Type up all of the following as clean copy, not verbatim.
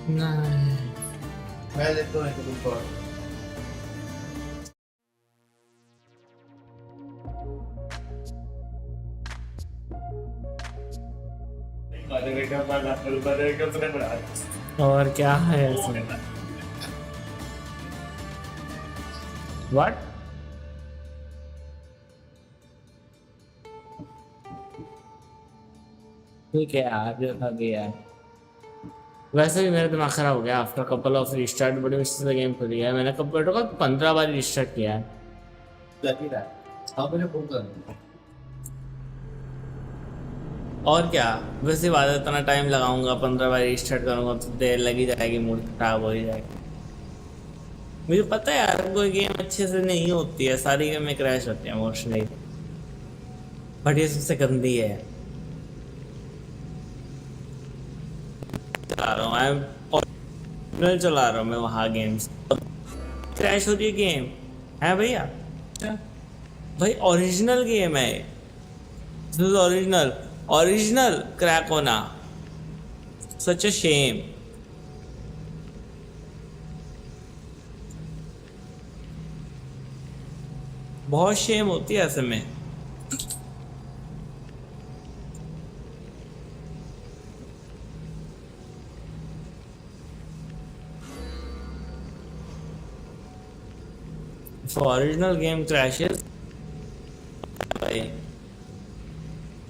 नहीं। मैं देखता हूँ एक मिनट और। और क्या है इसमें? व्हाट? ठीक है यार, जो था गया है। वैसे भी मेरा दिमाग खराब हो गया आफ्टर कपल ऑफ रिस्टार्ट, बड़ी मुश्किल से गेम खुल गया है। मैंने कब का 15 बार रिस्टार्ट किया है। लगी रहा है। हाँ मुझे फोन कर। और क्या, वैसे बात है, इतना टाइम लगाऊंगा, 15 बार रिस्टार्ट करूंगा तो देर लगी जाएगी, मूड खराब हो ही जाएगा। मुझे पता है यार, कोई गेम अच्छे से नहीं होती है, सारी गेम में क्रैश होती है मोस्टली, बट ये सबसे गंदी है। चला रहा हूँ मैं, चला रहा हूँ मैं वहाँ गेम्स, क्रैश हो रही है गेम है भैया। भाई ओरिजिनल गेम है, this is original, original crack होना, सच अ शेम। बहुत शेम होती है ऐसे में। ओरिजिनल गेम क्रैशेस भाई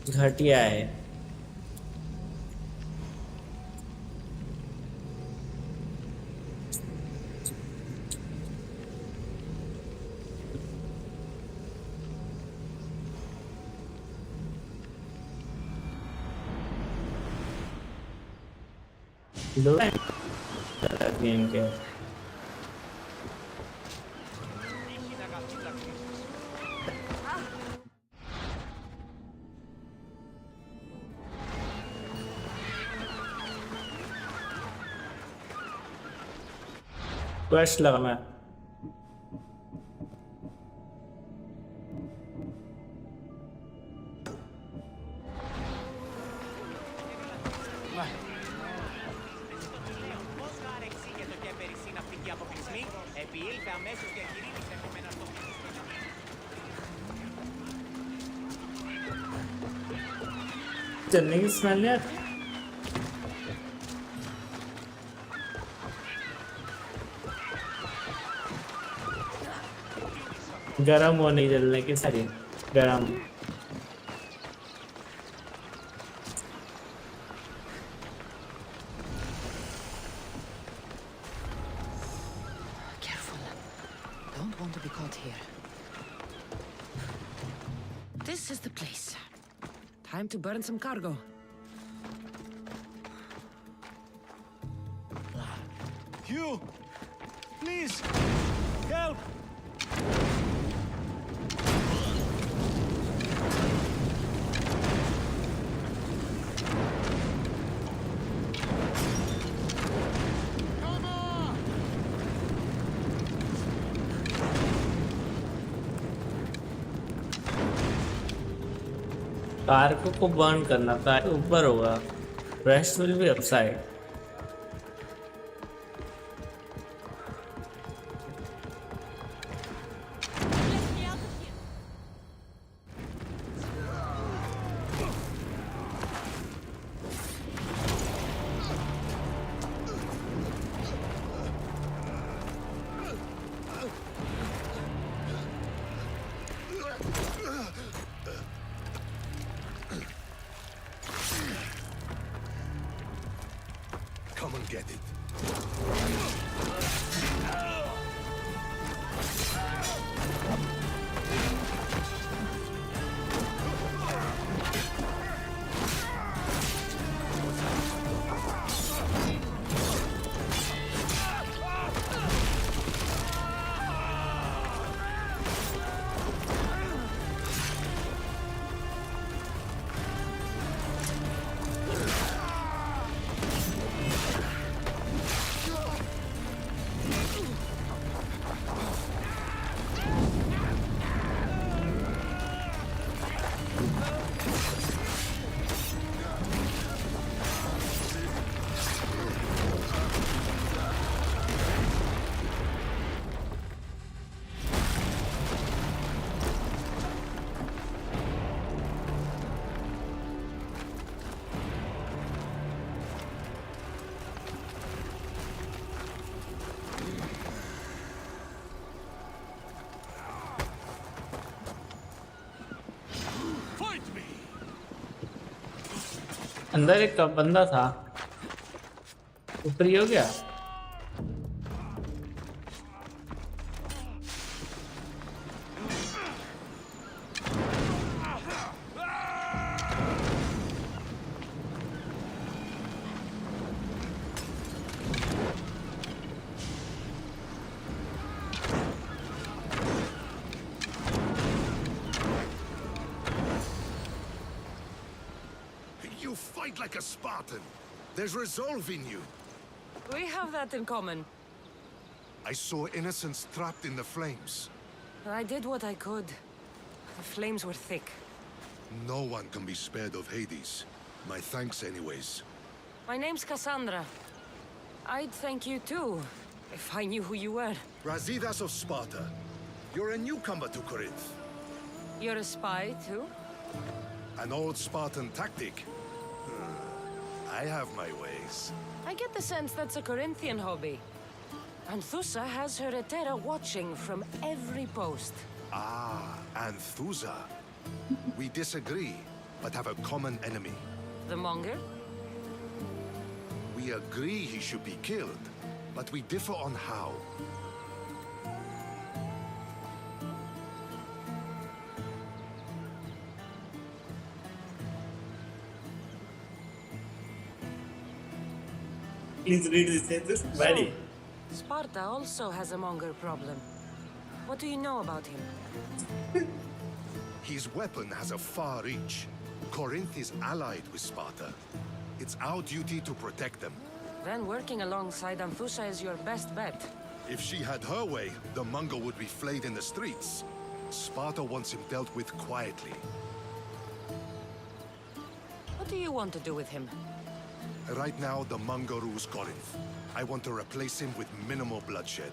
घटिया है। गेम के क्वेस्ट लगाना है। चलने की स्मेल यार, गरम हो नहीं जलने की सारी गरम। Careful. Don't want to be caught here. This is the place. Time to burn some cargo. You! Please! Help! Come on! Car को बर्न करना था, ऊपर होगा, rest will be upside. Come and get it. अंदर एक बंदा था, ऊपर ही हो गया। You fight like a Spartan. There's resolve in you. We have that in common. I saw innocents trapped in the flames. I did what I could. The flames were thick. No one can be spared of Hades. My thanks anyways. My name's Cassandra. I'd thank you too, if I knew who you were. Razidas of Sparta. You're a newcomer to Corinth. You're a spy too? An old Spartan tactic. I have my ways. I get the sense that's a Corinthian hobby. Anthusa has her Etera watching from every post. Ah, Anthusa. We disagree, but have a common enemy. The Monger? We agree he should be killed, but we differ on how. Please read this sentence. Very. Sparta also has a Monger problem. What do you know about him? His weapon has a far reach. Corinth is allied with Sparta. It's our duty to protect them. Then working alongside Anthusa is your best bet. If she had her way, the Mongol would be flayed in the streets. Sparta wants him dealt with quietly. What do you want to do with him? Right now, the Mongol rules Corinth. I want to replace him with minimal bloodshed.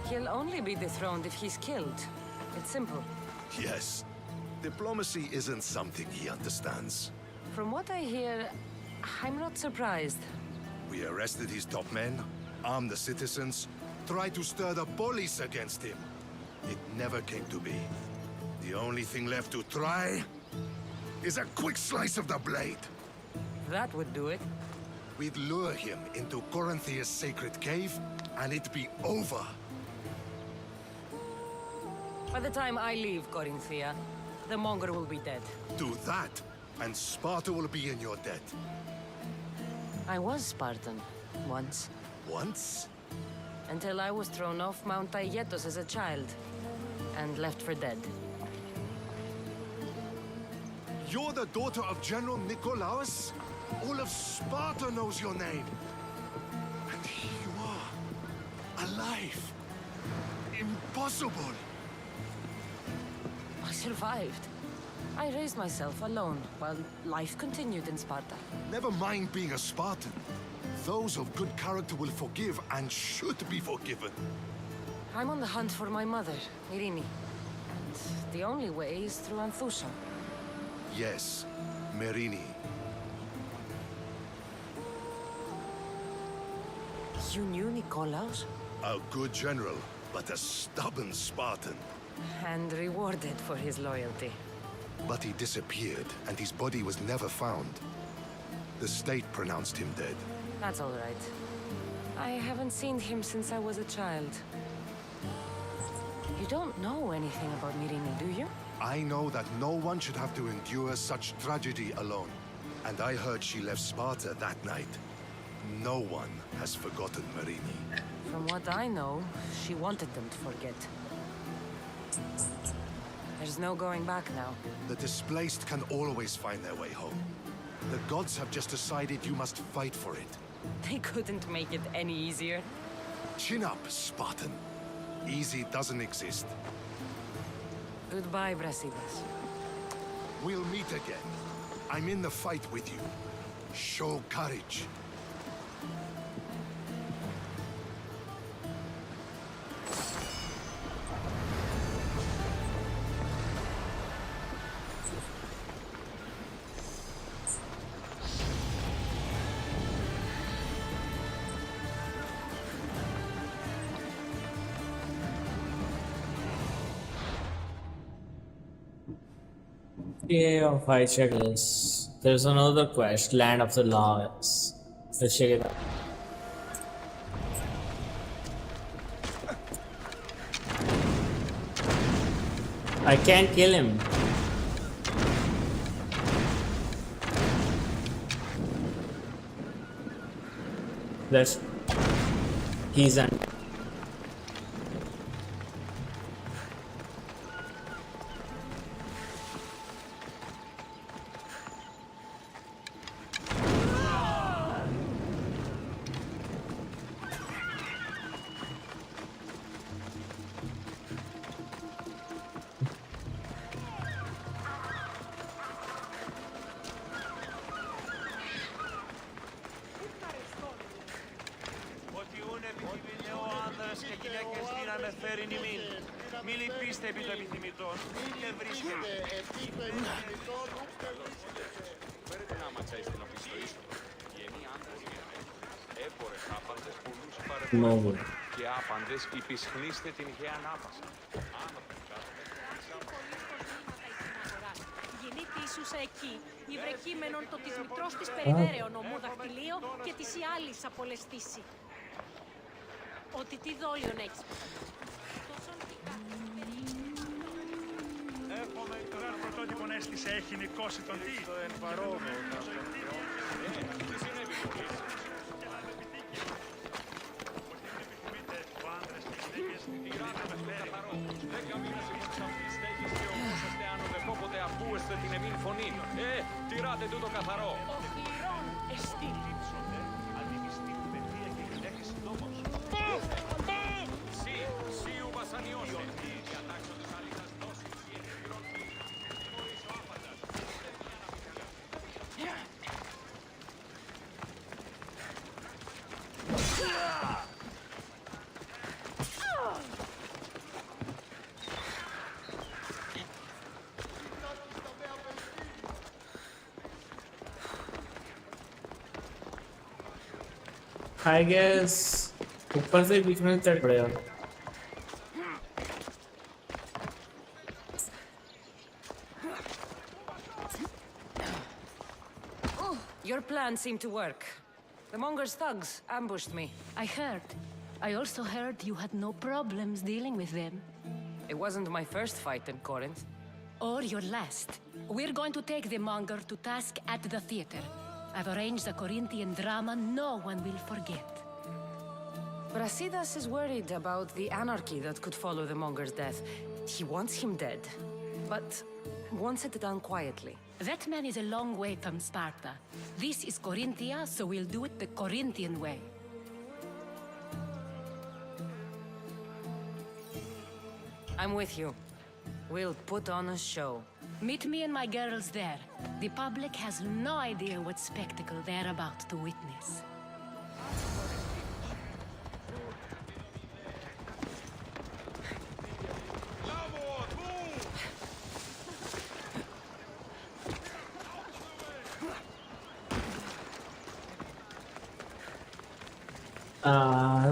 He'll only be dethroned if he's killed. It's simple. Yes. Diplomacy isn't something he understands. From what I hear, I'm not surprised. We arrested his top men, armed the citizens, tried to stir the police against him. It never came to be. The only thing left to try is a quick slice of the blade. That would do it. We'd lure him into Corinthia's sacred cave, and it'd be over. By the time I leave Corinthia, the Monger will be dead. Do that, and Sparta will be in your debt. I was Spartan, once. Once? Until I was thrown off Mount Aietos as a child, and left for dead. You're the daughter of General Nikolaos? All of Sparta knows your name. And here you are, alive. Impossible. I survived. I raised myself alone, while life continued in Sparta. Never mind being a Spartan. Those of good character will forgive and should be forgiven. I'm on the hunt for my mother, Irini. And the only way is through Anthusa. Yes, Merini. You knew Nikolaos? A good general, but a stubborn Spartan. And rewarded for his loyalty. But he disappeared, and his body was never found. The state pronounced him dead. That's all right. I haven't seen him since I was a child. You don't know anything about Mirini, do you? I know that no one should have to endure such tragedy alone. And I heard she left Sparta that night. No one has forgotten Merini. From what I know, she wanted them to forget. There's no going back now. The displaced can always find their way home. The gods have just decided you must fight for it. They couldn't make it any easier. Chin up, Spartan. Easy doesn't exist. Goodbye, Brasidas. We'll meet again. I'm in the fight with you. Show courage. Yeah, if I check this, there's another quest, Land of the Lost. Let's check it out. I can't kill him. That's he's an. Ότι ούν επιθυμητέ ο άνδρας και γυναίκες δύναμε φέρειν ημίν. Μη λυπήστε επί το επιθυμητόν, ούτε βρίσκεται. Φέρετε να ματσάει στην αφήση στο είσοδο. Γένοι άντρες και γυναίκες. Έπορες άπαντες πουλούς No παρεπορές. good. Και άπαντες υπησχνίστε την υγεία ανάπασα. Γεννήτη Ιησούσα εκεί, η βρεκείμενον το της μητρός της περιδέρεων ομού δαχτυλίο και της η άλλης απολεστήσει. Ότι τι δόλιον έχεις. Έχουμε τώρα πρωτότυπον έστησε έχει νικώσει τον τι. Το εν παρόμοιο. Τι συνέβη πολύ. Τυράτε με στο καθαρό. 10 μήνες ήμουν σαν τις στέγες και ομόσαστε ανοδεπόποτε ακούεστε την εμήν φωνή. Τυράτε τούτο καθαρό. Ο χειρόν εστί. Σύ ου βασανιώσε. Διατάξοντες αλήθας δόσεις. Οι επιχειρών χωρίς ο άπαντας. I guess ऊपर से बीच में चढ़ पड़ेगा. Your plan seemed to work. The Monger's thugs ambushed me. I heard. I also heard you had no problems dealing with them. It wasn't my first fight in Corinth. Or your last. We're going to take the monger to task at the theater. I've arranged a Corinthian drama no one will forget. Brasidas is worried about the anarchy that could follow the Monger's death. He wants him dead, but wants it done quietly. That man is a long way from Sparta. This is Corinthia, so we'll do it the Corinthian way. I'm with you. We'll put on a show. Meet me and my girls there. The public has no idea what spectacle they're about to witness.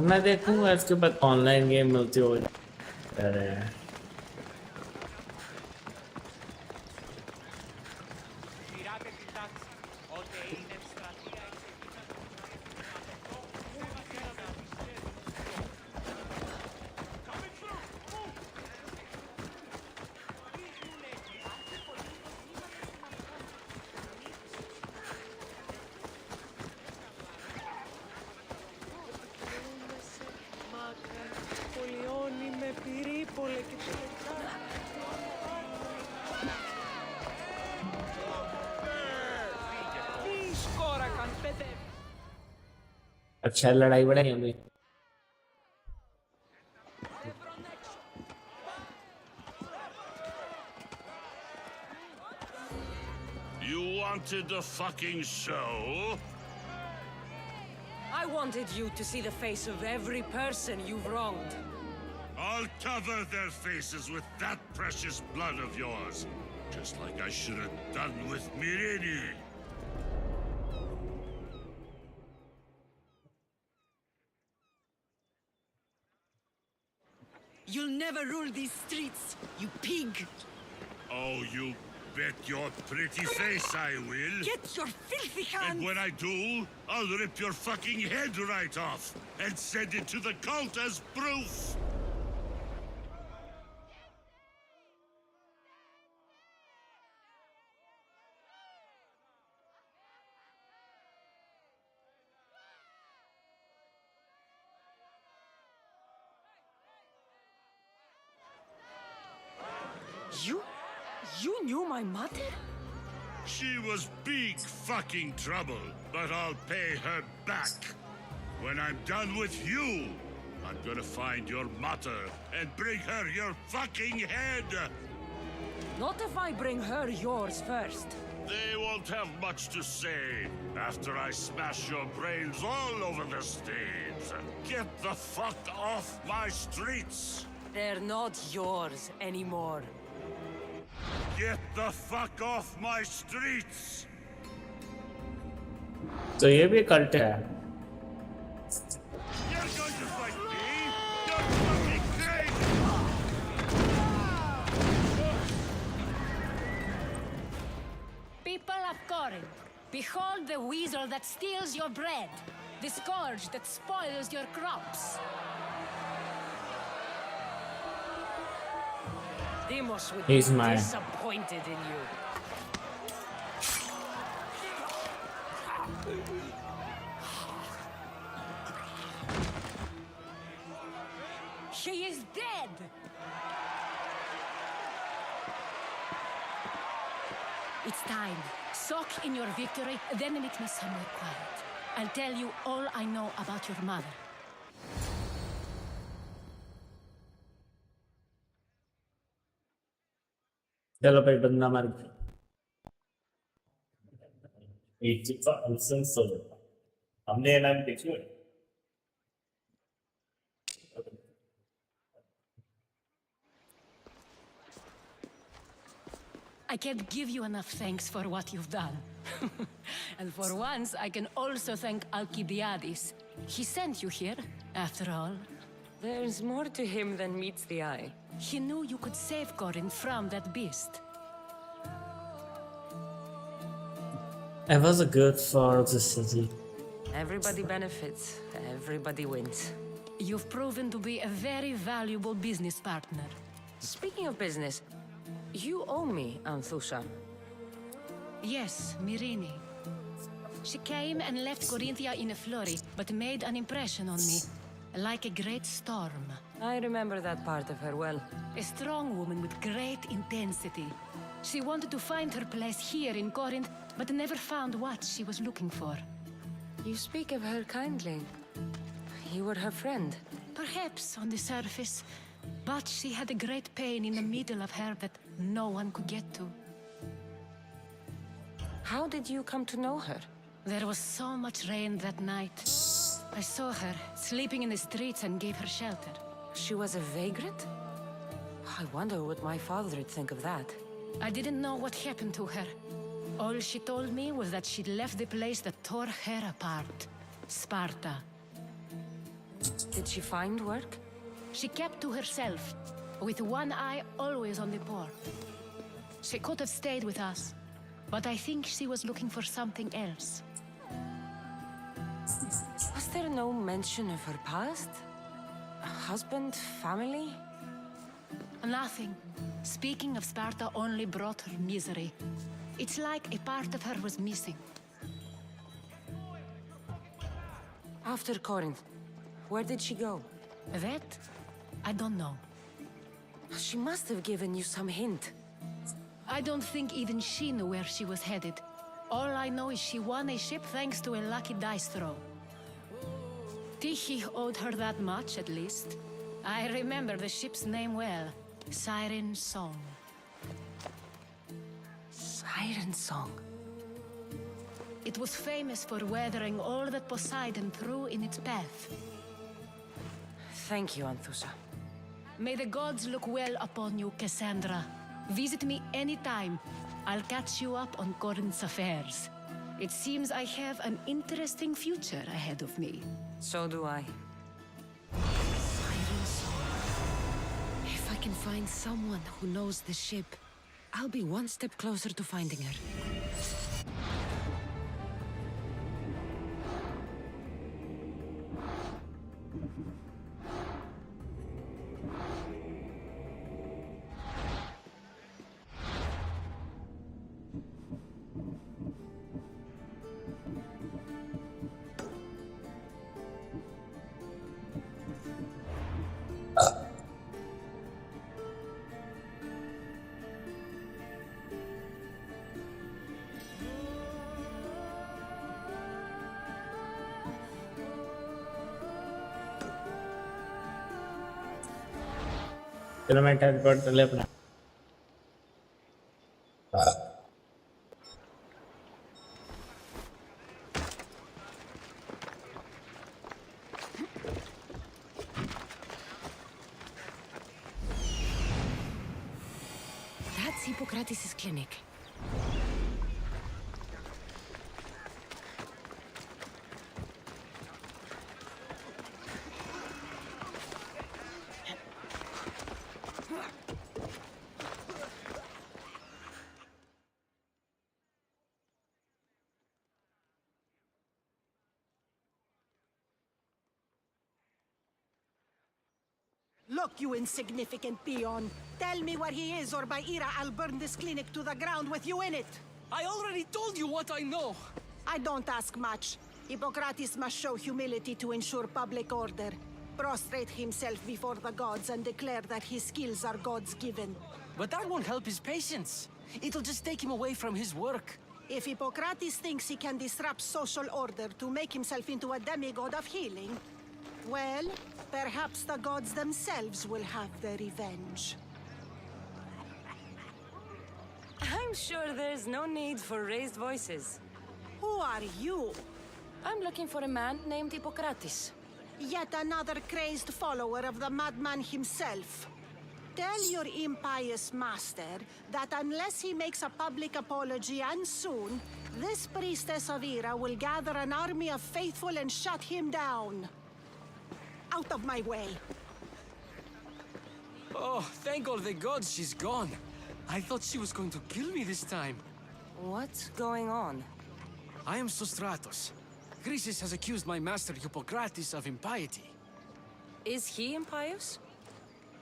मैं देखूंगा इसके बाद online game मिलती हो. अरे Τυράτε την τάξη. Ότε είναι ευστρατεία Πολιώνει με πυρήπολε και τελικά. Τι σκόρακαν, παιδε. अच्छा लड़ाई बढ़ाई अभी. You wanted the fucking show? I wanted you to see the face of every person you've wronged. I'll cover their faces with that precious blood of yours. Just like I should have done with Mirini. You'll never rule these streets, you pig! Oh, you bet your pretty face I will. Get your filthy And hands! when I do, I'll rip your fucking head right off and send it to the cult as proof. You knew my mother? She was big fucking trouble, but I'll pay her back. When I'm done with you, I'm gonna find your mother and bring her your fucking head. Not if I bring her yours first. They won't have much to say after I smash your brains all over the stage. Get the fuck off my streets! They're not yours anymore. Get the fuck off my streets! तो ये भी cult है. You're going to fight me? You're fucking crazy! People of Corinth, behold the weasel that steals your bread, the scourge that spoils your crops. Demos would He's be mine. disappointed in you. She is dead! It's time. Soak in your victory, then meet me somewhere quiet. I'll tell you all I know about your mother. चलो भाई बंदा मर गया. It's uncensored. हमने ये नाम देखी है. I can't give you enough thanks for what you've done. And for once, I can also thank Alcibiades. He sent you here, after all. There's more to him than meets the eye. He knew you could save Corinth from that beast. I was good for the city. Everybody benefits, everybody wins. You've proven to be a very valuable business partner. Speaking of business, you owe me, Anthusha. Yes, Myrine. She came and left Corinthia in a flurry, but made an impression on me, like a great storm. I remember that part of her well. A strong woman with great intensity. She wanted to find her place here in Corinth, but never found what she was looking for. You speak of her kindly. You were her friend. Perhaps on the surface, but she had a great pain in the middle of her that no one could get to. How did you come to know her? There was so much rain that night. I saw her sleeping in the streets and gave her shelter. She was a vagrant? I wonder what my father would think of that. I didn't know what happened to her. All she told me was that she'd left the place that tore her apart. Sparta. Did she find work? She kept to herself, with one eye always on the poor. She could have stayed with us, but I think she was looking for something else. Was there no mention of her past? A husband, family? Nothing. Speaking of Sparta only brought her misery. It's like a part of her was missing. After Corinth, where did she go? That? I don't know. She must have given you some hint. I don't think even she knew where she was headed. All I know is she won a ship thanks to a lucky dice throw. Tyche owed her that much, at least. I remember the ship's name well. Siren Song. Siren Song. It was famous for weathering all that Poseidon threw in its path. Thank you, Anthusha. May the gods look well upon you, Cassandra. Visit me anytime. I'll catch you up on Corinth's affairs. It seems I have an interesting future ahead of me. So do I. Siren Song. If I can find someone who knows the ship, I'll be one step closer to finding her. चलो मैं teleport कर ले अपना That's Hippocrates' clinic. Look, you insignificant peon. Tell me where he is, or by Ira, I'll burn this clinic to the ground with you in it. I already told you what I know. I don't ask much. Hippocrates must show humility to ensure public order. Prostrate himself before the gods and declare that his skills are God's given. But that won't help his patients. It'll just take him away from his work. If Hippocrates thinks he can disrupt social order to make himself into a demigod of healing, well, perhaps the gods themselves will have their revenge. I'm sure there's no need for raised voices. Who are you? I'm looking for a man named Hippocrates. Yet another crazed follower of the madman himself. Tell your impious master that unless he makes a public apology, and soon, this priestess of Ira will gather an army of faithful and shut him down. Out of my way. Oh, thank all the gods she's gone. I thought she was going to kill me this time. What's going on? I am Sostratos. Chrysis has accused my master Hippocrates of impiety. Is he impious?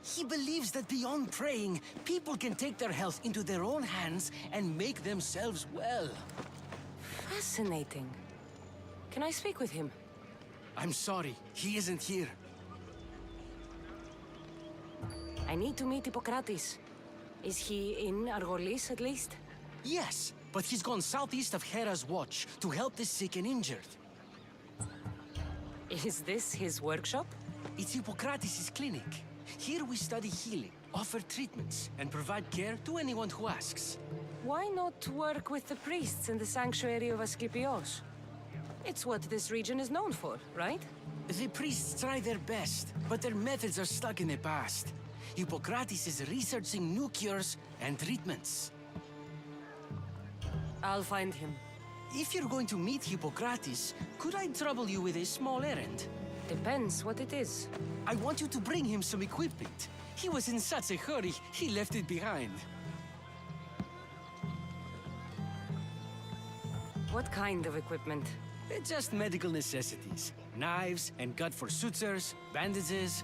He believes that beyond praying, people can take their health into their own hands and make themselves well. Fascinating. Can I speak with him? I'm sorry, he isn't here. I need to meet Hippocrates. Is he in Argolis at least? Yes, but he's gone southeast of Hera's watch to help the sick and injured. Is this his workshop? It's Hippocrates' clinic. Here we study healing, offer treatments, and provide care to anyone who asks. Why not work with the priests in the sanctuary of Asclepios? It's what this region is known for, right? The priests try their best, but their methods are stuck in the past. Hippocrates is researching new cures and treatments. I'll find him. If you're going to meet Hippocrates, could I trouble you with a small errand? Depends what it is. I want you to bring him some equipment. He was in such a hurry, he left it behind. What kind of equipment? Just medical necessities. Knives and gut for sutures, bandages.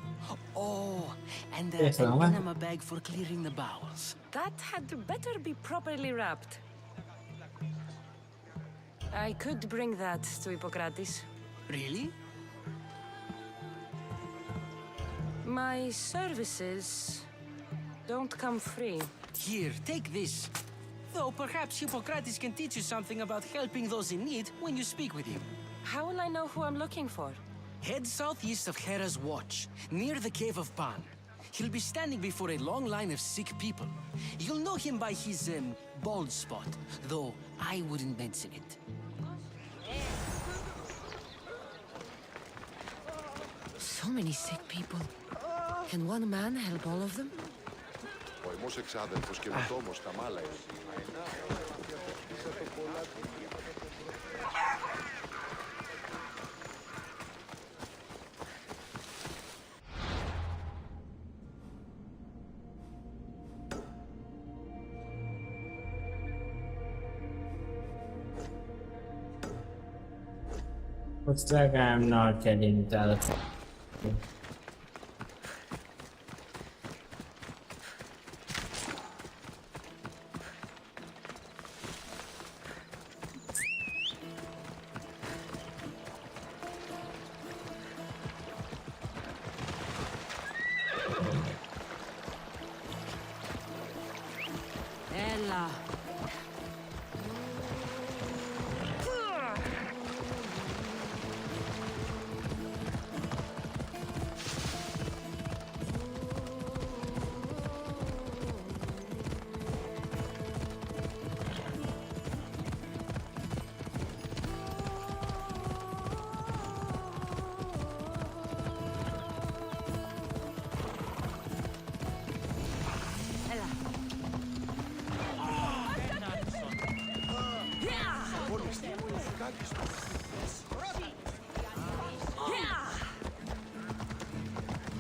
Oh, and Yes, an Mama. enema bag for clearing the bowels. That had better be properly wrapped. I could bring that to Hippocrates. Really? My services don't come free. Here, take this. Though perhaps Hippocrates can teach you something about helping those in need when you speak with him. How will I know who I'm looking for? Head southeast of Hera's watch, near the Cave of Pan. He'll be standing before a long line of sick people. You'll know him by his, bald spot, though I wouldn't mention it. So many sick people. Can one man help all of them? Ο εμός εξάδελφος και νοτόμος χαμάλα είναι. Looks like I'm not getting that. Ella.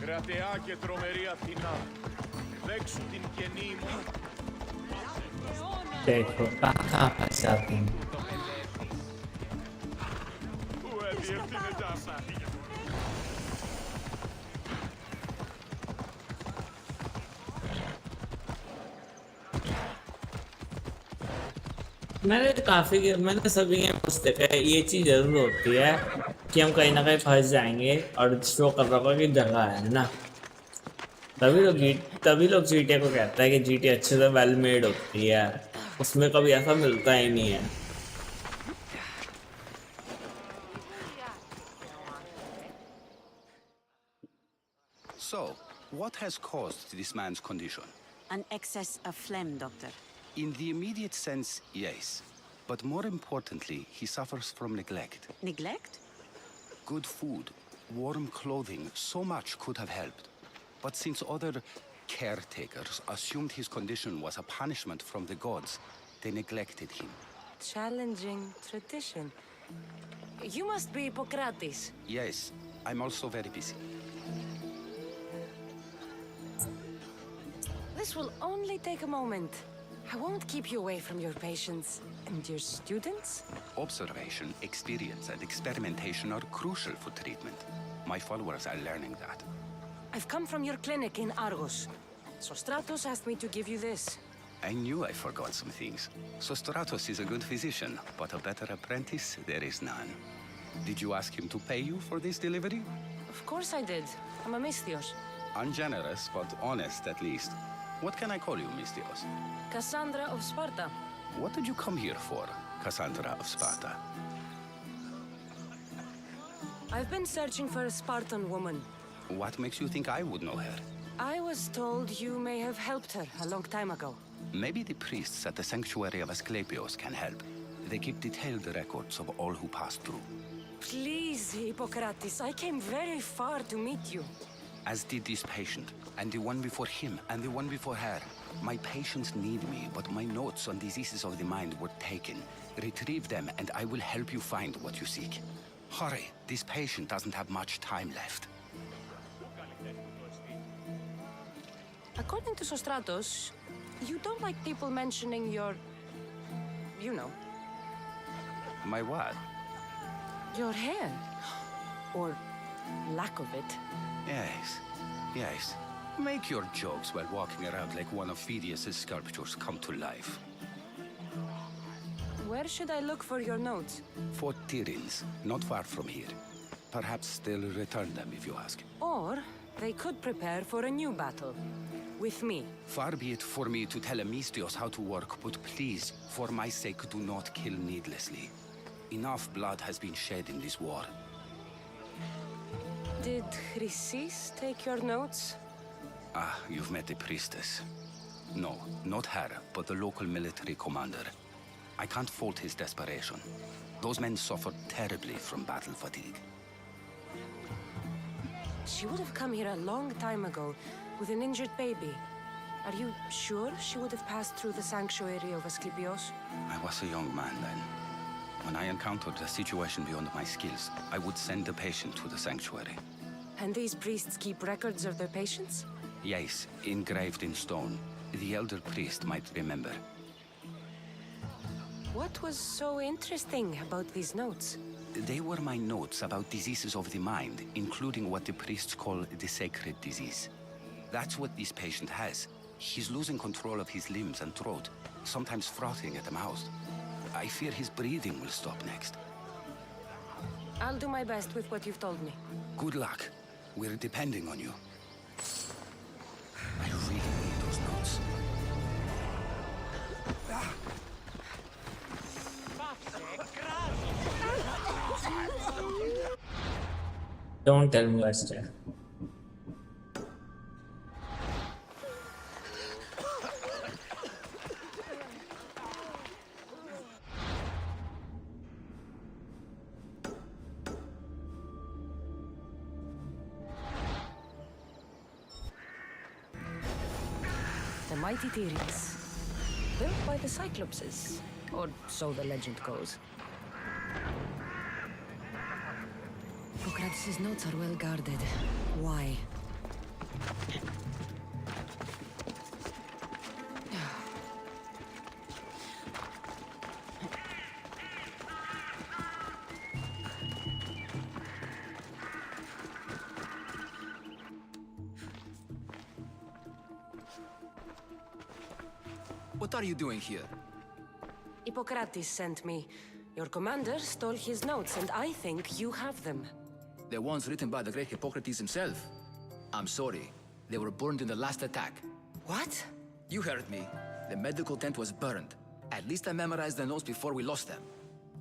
Κρατεά και τρομερή Αθηνά, δέξου την καινή μου. देखो कहाँ फंसाती हूँ। Πού έδιευθυνε τάσα. मैंने सभी games देखा है, ये चीज जरूर होती है कि हम कहीं ना कहीं फंस जाएंगे और शो कर रहा होगा कि जगह है ना, तभी लोग जीटीए को कहता है कि जीटीए अच्छे से वेल मेड होती है, उसमें कभी ऐसा मिलता ही नहीं है। So, what has caused this man's condition? An excess of phlegm, Doctor. In the immediate sense, yes. But more importantly, he suffers from neglect. Neglect? Good food, warm clothing, so much could have helped. But since other caretakers assumed his condition was a punishment from the gods, they neglected him. Challenging tradition. You must be Hippocrates. Yes, I'm also very busy. This will only take a moment. I won't keep you away from your patients and your students. Observation, experience, and experimentation are crucial for treatment. My followers are learning that. I've come from your clinic in Argos. Sostratos asked me to give you this. I knew I forgot some things. Sostratos is a good physician, but a better apprentice, there is none. Did you ask him to pay you for this delivery? Of course I did. I'm a Misthios. Ungenerous, but honest at least. What can I call you, Misthios? Cassandra of Sparta. What did you come here for, Cassandra of Sparta? I've been searching for a Spartan woman. What makes you think I would know her? I was told you may have helped her a long time ago. Maybe the priests at the sanctuary of Asclepios can help. They keep detailed records of all who passed through. Please, Hippocrates, I came very far to meet you. As did this patient, and the one before him, and the one before her. My patients need me, but my notes on diseases of the mind were taken. Retrieve them, and I will help you find what you seek. Hurry, this patient doesn't have much time left. According to Sostratos, you don't like people mentioning your... you know. My what? Your hair. Or lack of it. Yes, yes. Make your jokes while walking around like one of Phidias' sculptures come to life. Where should I look for your notes? For Tyrins, not far from here. Perhaps they'll return them if you ask. Or they could prepare for a new battle. With me. Far be it for me to tell Amistios how to work, but please, for my sake, do not kill needlessly. Enough blood has been shed in this war. Did Chrysis take your notes? Ah, you've met the priestess. No, not her, but the local military commander. I can't fault his desperation. Those men suffered terribly from battle fatigue. She would have come here a long time ago with an injured baby. Are you sure she would have passed through the sanctuary of Asclepios? I was a young man then. When I encountered a situation beyond my skills, I would send the patient to the sanctuary. And these priests keep records of their patients? Yes, engraved in stone. The elder priest might remember. What was so interesting about these notes? They were my notes about diseases of the mind, including what the priests call the sacred disease. That's what this patient has. He's losing control of his limbs and throat, sometimes frothing at the mouth. I fear his breathing will stop next. I'll do my best with what you've told me. Good luck. We're depending on you. I really need those notes. Don't tell me what's there. The mighty Tyrians. Built by the Cyclopses. Or so the legend goes. Hippocrates' notes are well guarded. Why? What are you doing here? Hippocrates sent me. Your commander stole his notes, and I think you have them. The ones written by the great Hippocrates himself. I'm sorry. They were burned in the last attack. What? You heard me. The medical tent was burned. At least I memorized the notes before we lost them.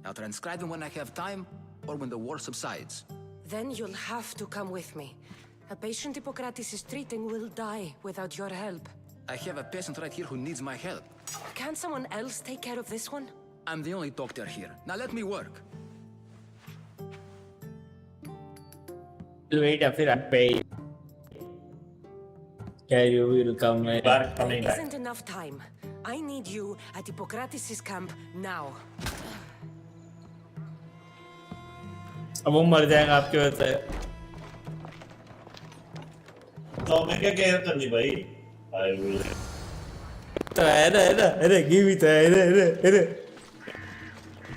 I'll transcribe them when I have time, or when the war subsides. Then you'll have to come with me. A patient Hippocrates is treating will die without your help. I have a patient right here who needs my help. Can someone else take care of this one? I'm the only doctor here. Now let me work. Wait, after I pay. Yeah, you will come back. There isn't enough time. I need you at Hippocrates' camp now. अब वो मर जाएगा आपके वजह से। तो मैं क्या केयर करनी भाई? I will. अरे give it अरे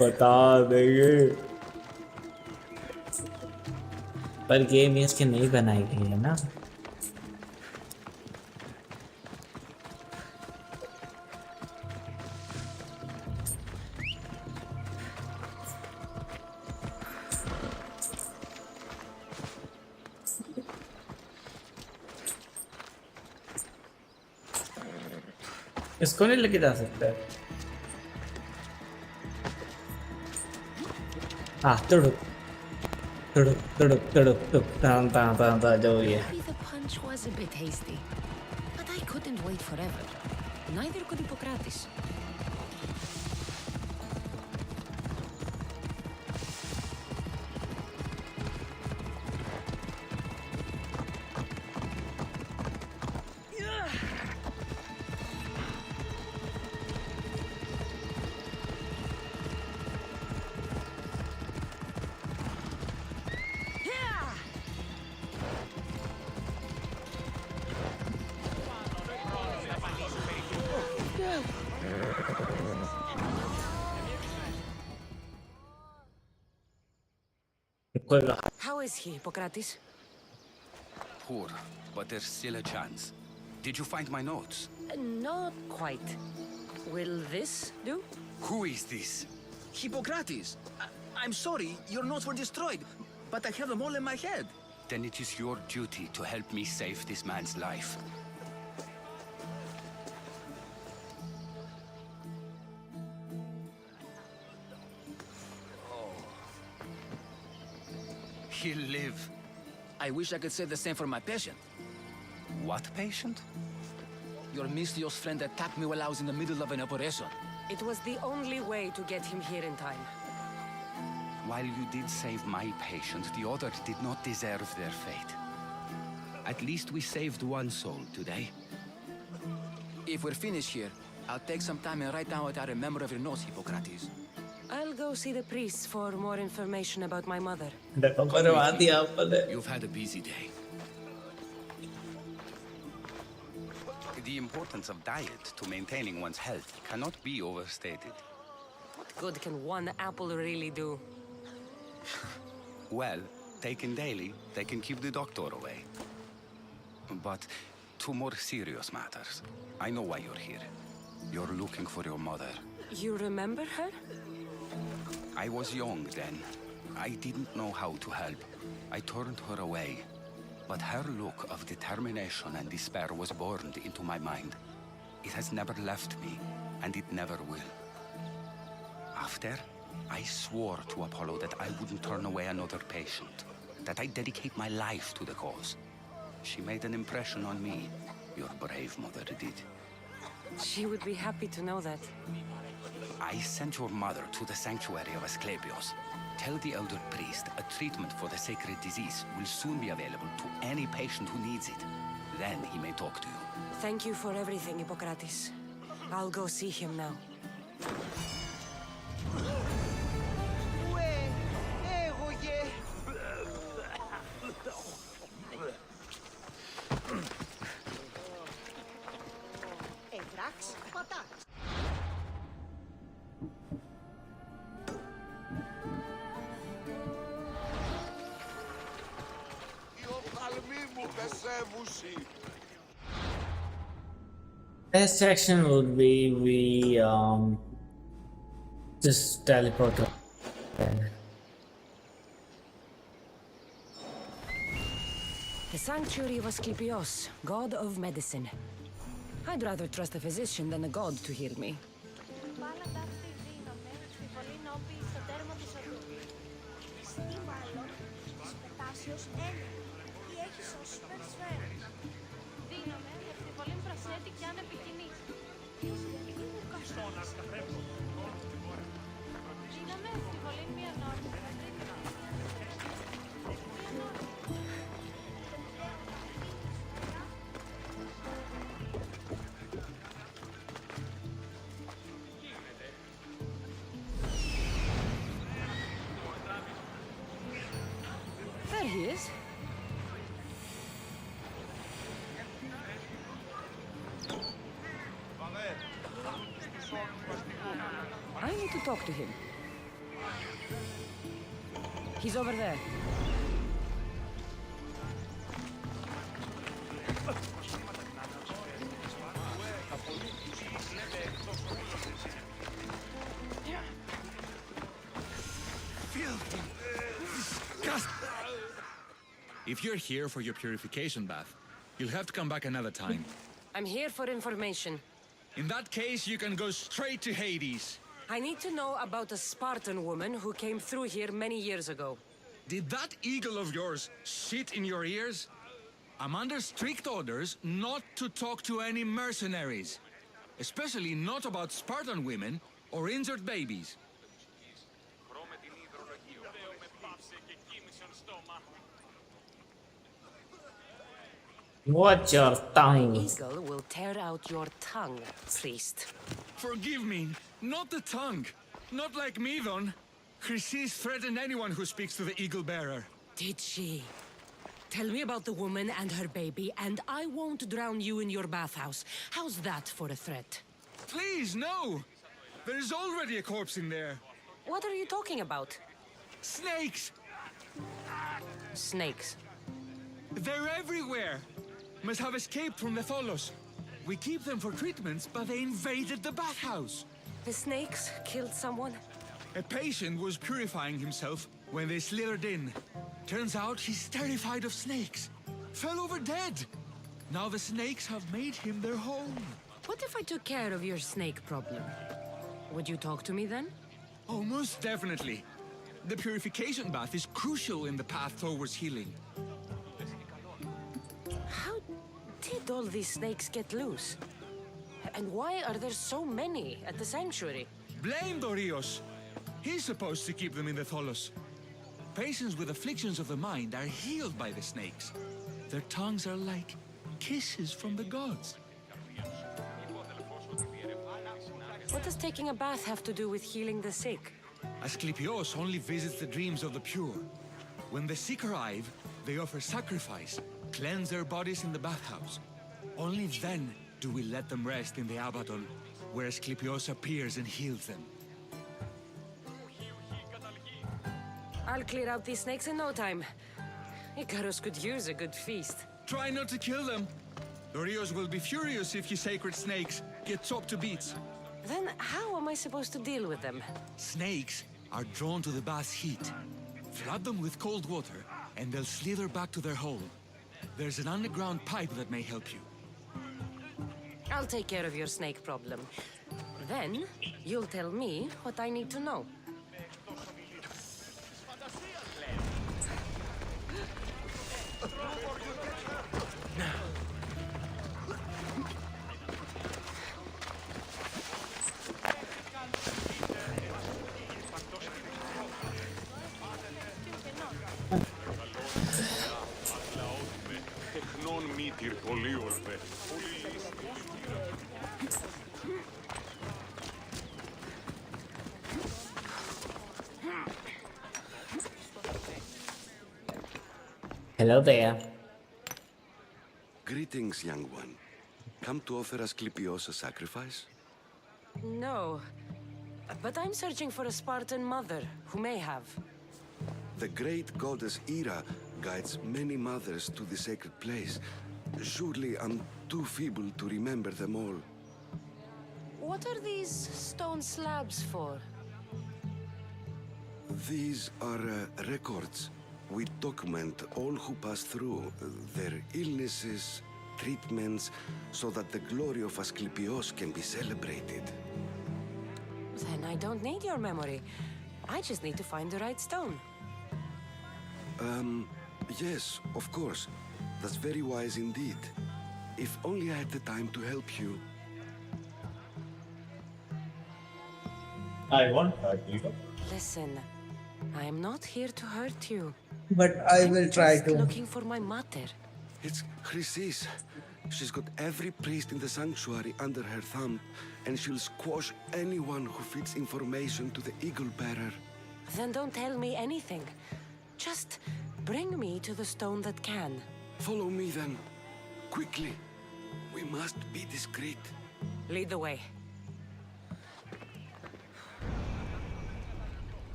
बता देंगे। पर गेम इसके नहीं बनाई गई है ना। इसको नहीं लेके जा सकते। हाँ तुड़ुक तुड़ुक तुड़ुक तुड़ुक तुक तां तां तां तां जो ये। Maybe the punch was a bit hasty, but I couldn't wait forever. Neither could Hippocrates. How is he, Hippocrates? Poor, but there's still a chance. Did you find my notes? Not quite. Will this do? Who is this? Hippocrates! I'm sorry, your notes were destroyed, but I have them all in my head. Then it is your duty to help me save this man's life. He'll live. I wish I could say the same for my patient. What patient? Your mysterious friend attacked me while I was in the middle of an operation. It was the only way to get him here in time. While you did save my patient, the others did not deserve their fate. At least we saved one soul today. If we're finished here, I'll take some time and write down what I remember of your notes, Hippocrates. I'll go see the priests for more information about my mother. You've had a busy day. The importance of diet to maintaining one's health cannot be overstated. What good can one apple really do? Well, taken daily, they can keep the doctor away. But to more serious matters, I know why you're here. You're looking for your mother. You remember her? I was young then. I didn't know how to help. I turned her away. But her look of determination and despair was burned into my mind. It has never left me, and it never will. After, I swore to Apollo that I wouldn't turn away another patient, that I'd dedicate my life to the cause. She made an impression on me. Your brave mother did. She would be happy to know that. I sent your mother to the sanctuary of Asclepios. Tell the elder priest a treatment for the sacred disease will soon be available to any patient who needs it. Then he may talk to you. Thank you for everything, Hippocrates. I'll go see him now. Best action would be we just teleport. The sanctuary of Asclepios, god of medicine. I'd rather trust a physician than a god to heal me. There he is. I need to talk to him. He's over there. If you're here for your purification bath, you'll have to come back another time. I'm here for information. In that case, you can go straight to Hades. I need to know about a Spartan woman who came through here many years ago. Did that eagle of yours shit in your ears? I'm under strict orders not to talk to any mercenaries. Especially not about Spartan women or injured babies. Watch your tongue. Eagle will tear out your tongue, priest. Forgive me, not the tongue. Not like me, Don. Chrysis threatened anyone who speaks to the eagle bearer. Did she? Tell me about the woman and her baby, and I won't drown you in your bathhouse. How's that for a threat? Please, no! There's already a corpse in there. What are you talking about? Snakes! Snakes? They're everywhere! Must have escaped from the Tholos. We keep them for treatments, but they invaded the bathhouse. The snakes killed someone? A patient was purifying himself when they slithered in. Turns out he's terrified of snakes. Fell over dead. Now the snakes have made him their home. What if I took care of your snake problem? Would you talk to me then? Oh, most definitely. The purification bath is crucial in the path towards healing. How did all these snakes get loose? And why are there so many at the sanctuary? Blame Dorios. He's supposed to keep them in the Tholos. Patients with afflictions of the mind are healed by the snakes. Their tongues are like kisses from the gods. What does taking a bath have to do with healing the sick? Asclepios only visits the dreams of the pure. When the sick arrive, they offer sacrifice, cleanse their bodies in the bathhouse. Only then do we let them rest in the Abaddon, where Asclepios appears and heals them. I'll clear out these snakes in no time. Icarus could use a good feast. Try not to kill them. The Rios will be furious if you sacred snakes get chopped to bits. Then how am I supposed to deal with them? Snakes are drawn to the bath's heat. Flood them with cold water, and they'll slither back to their hole. There's an underground pipe that may help you. I'll take care of your snake problem. Then, you'll tell me what I need to know. Hello there. Greetings, young one. Come to offer Asclepios a sacrifice? No. But I'm searching for a Spartan mother who may have. The great goddess Hera guides many mothers to the sacred place. Surely I'm too feeble to remember them all. What are these stone slabs for? These are records. We document all who pass through, their illnesses, treatments, so that the glory of Asclepios can be celebrated. Then I don't need your memory. I just need to find the right stone. Yes, of course. That's very wise indeed. If only I had the time to help you. I won't hurt you. Listen, I am not here to hurt you. But I will try Just to. looking for my mother. It's Chrysis. She's got every priest in the sanctuary under her thumb, and she'll squash anyone who feeds information to the Eagle Bearer. Then don't tell me anything. Just bring me to the stone that can. Follow me then. Quickly. We must be discreet. Lead the way.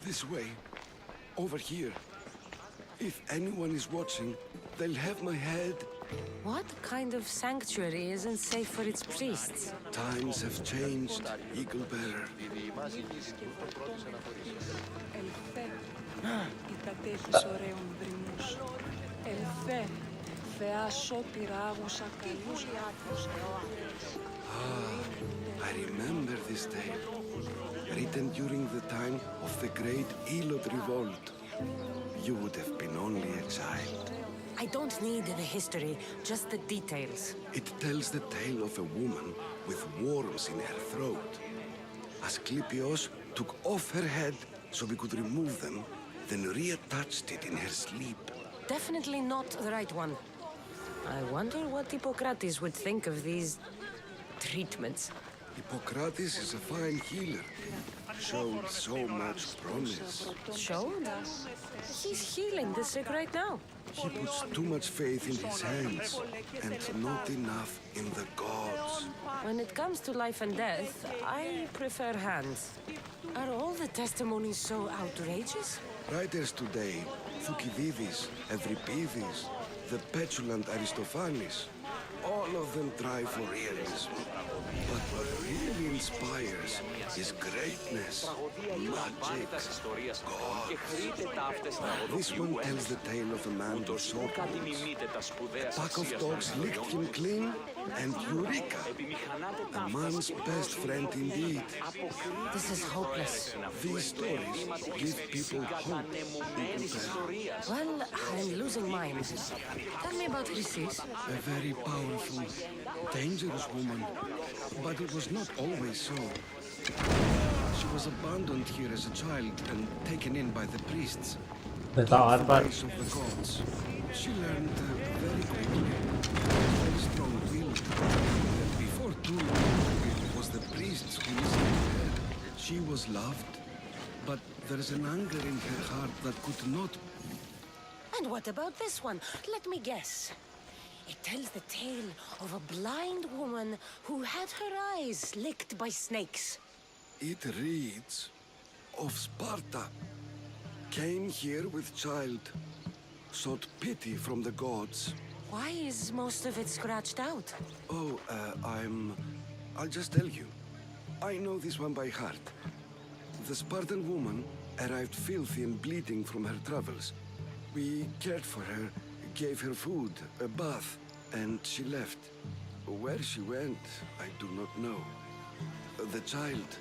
This way. Over here. If anyone is watching, they'll have my head. What kind of sanctuary isn't safe for its priests? Times have changed, Eagle Bearer. I remember this tale. Written during the time of the great Elot Revolt. You would have been only a child. I don't need the history, just the details. It tells the tale of a woman with worms in her throat. Asclepios took off her head so we could remove them, then reattached it in her sleep. Definitely not the right one. I wonder what Hippocrates would think of these treatments. Hippocrates is a fine healer. Showed so much promise. Showed? He's healing the sick right now. He puts too much faith in his hands, and not enough in the gods. When it comes to life and death, I prefer hands. Are all the testimonies so outrageous? Writers today, Thucydides, Euripides, the petulant Aristophanes, all of them try for realism. But what really inspires is greatness, magic, God. This one tells the tale of a man with sword wounds. A pack of dogs licked him clean, and Eureka! A man's best friend indeed. This is hopeless. These stories give people hope. Well, I'm losing mine. Tell me about Chrysis. A very powerful, dangerous woman. But it was not always so. She was abandoned here as a child and taken in by the priests. The ways of the gods. She learned very quickly. Very strong-willed. Before too long, it was the priests who listened to her. She was loved, but there's an anger in her heart that could not. And what about this one? Let me guess. It tells the tale of a blind woman who had her eyes licked by snakes. It reads, of Sparta, came here with child, sought pity from the gods. Why is most of it scratched out? Oh, I'll just tell you. I know this one by heart. The Spartan woman arrived filthy and bleeding from her travels. We cared for her, gave her food, a bath, and she left. Where she went, I do not know. The child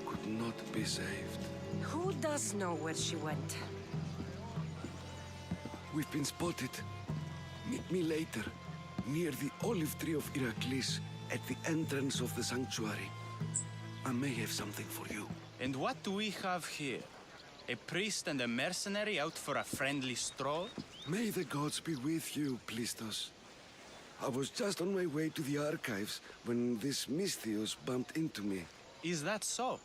could not be saved. Who does know where she went? We've been spotted. Meet me later, near the olive tree of Heracles, at the entrance of the sanctuary. I may have something for you. And what do we have here? A priest and a mercenary out for a friendly stroll? May the gods be with you, Plistos. I was just on my way to the archives when this Misthios bumped into me. Is that so?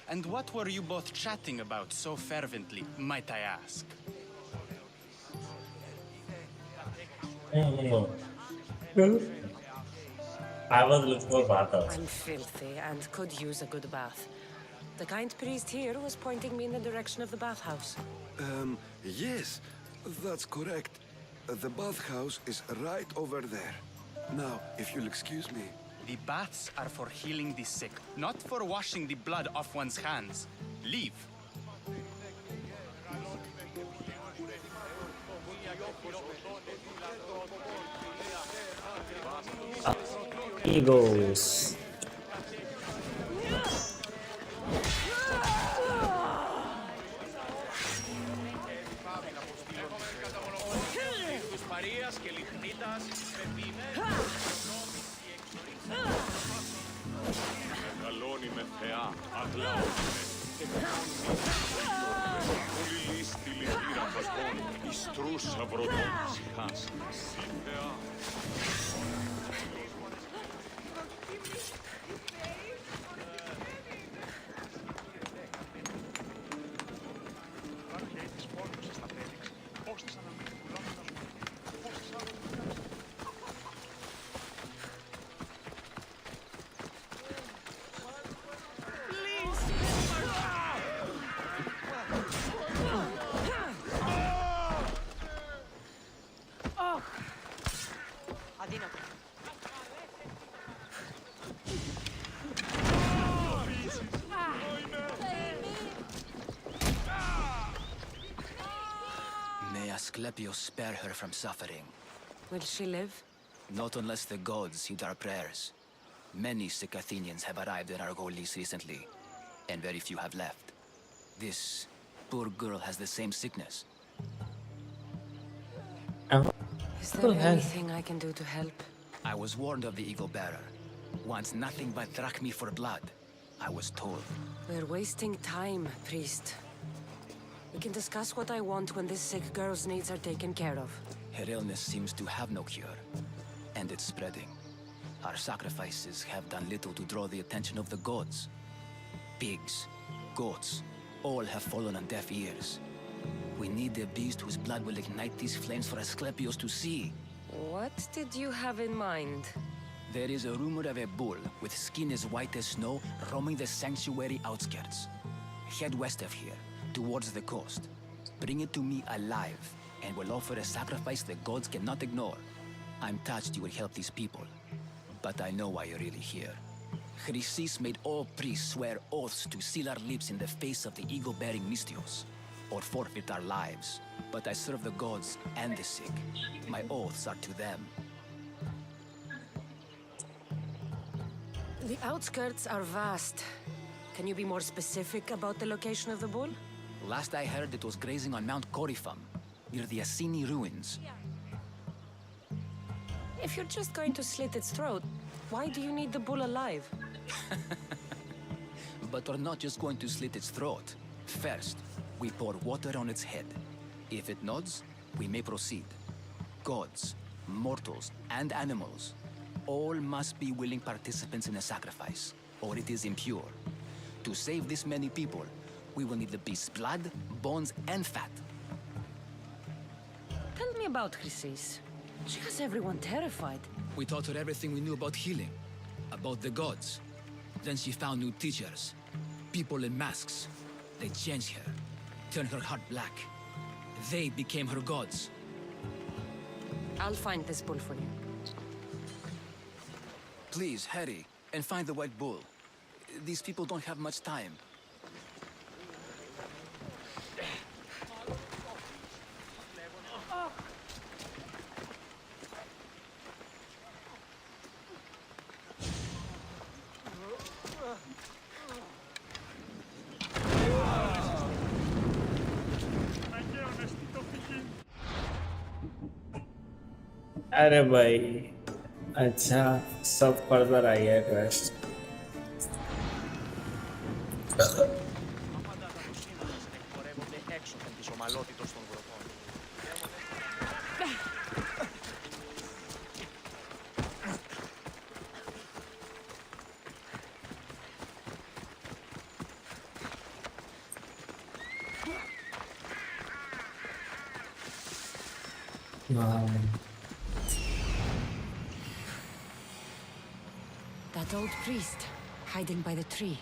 And what were you both chatting about so fervently, might I ask? I was looking for bathhouse. I'm filthy and could use a good bath. The kind priest here was pointing me in the direction of the bathhouse. Yes, that's correct. The bathhouse is right over there. Now, if you'll excuse me. The baths are for healing the sick, not for washing the blood off one's hands. Leave. Egos. Μεγαλώνει με θεά, αγλάωμενε και πολύ λίστη λυπήρα φασμών, ιστρούς αυροδών ψυχάς. Η θεά. May Asclepius spare her from suffering. Will she live? Not unless the gods heed our prayers. Many sick Athenians have arrived in Argolis recently, and very few have left. This poor girl has the same sickness. Is there anything I can do to help? I was warned of the Eagle Bearer. Wants nothing but drachmi for blood. I was told. We're wasting time, priest. We can discuss what I want when this sick girl's needs are taken care of. Her illness seems to have no cure, and it's spreading. Our sacrifices have done little to draw the attention of the gods. Pigs, goats, all have fallen on deaf ears. We need a beast whose blood will ignite these flames for Asclepius to see. What did you have in mind? There is a rumor of a bull with skin as white as snow roaming the sanctuary outskirts. Head west of here, towards the coast. Bring it to me alive, and we'll offer a sacrifice the gods cannot ignore. I'm touched you will help these people, but I know why you're really here. Chrysis made all priests swear oaths to seal our lips in the face of the eagle-bearing Misthios, or forfeit our lives. But I serve the gods and the sick. My oaths are to them. The outskirts are vast. Can you be more specific about the location of the bull? Last I heard, it was grazing on Mount Corifum, near the Assini ruins. If you're just going to slit its throat, why do you need the bull alive? But we're not just going to slit its throat. First, we pour water on its head. If it nods, we may proceed. Gods, mortals, and animals, all must be willing participants in a sacrifice, or it is impure. To save this many people, we will need the beast's blood, bones, and fat. Tell me about Chrysis. She has everyone terrified. We taught her everything we knew about healing, about the gods. Then she found new teachers, people in masks. They changed her, turned her heart black. They became her gods. I'll find this bull for you. Please, hurry, and find the white bull. These people don't have much time. अरे भाई अच्छा सब further I है quest That old priest, hiding by the tree.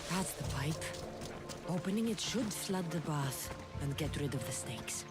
That's the pipe. Opening it should flood the bath and get rid of the snakes.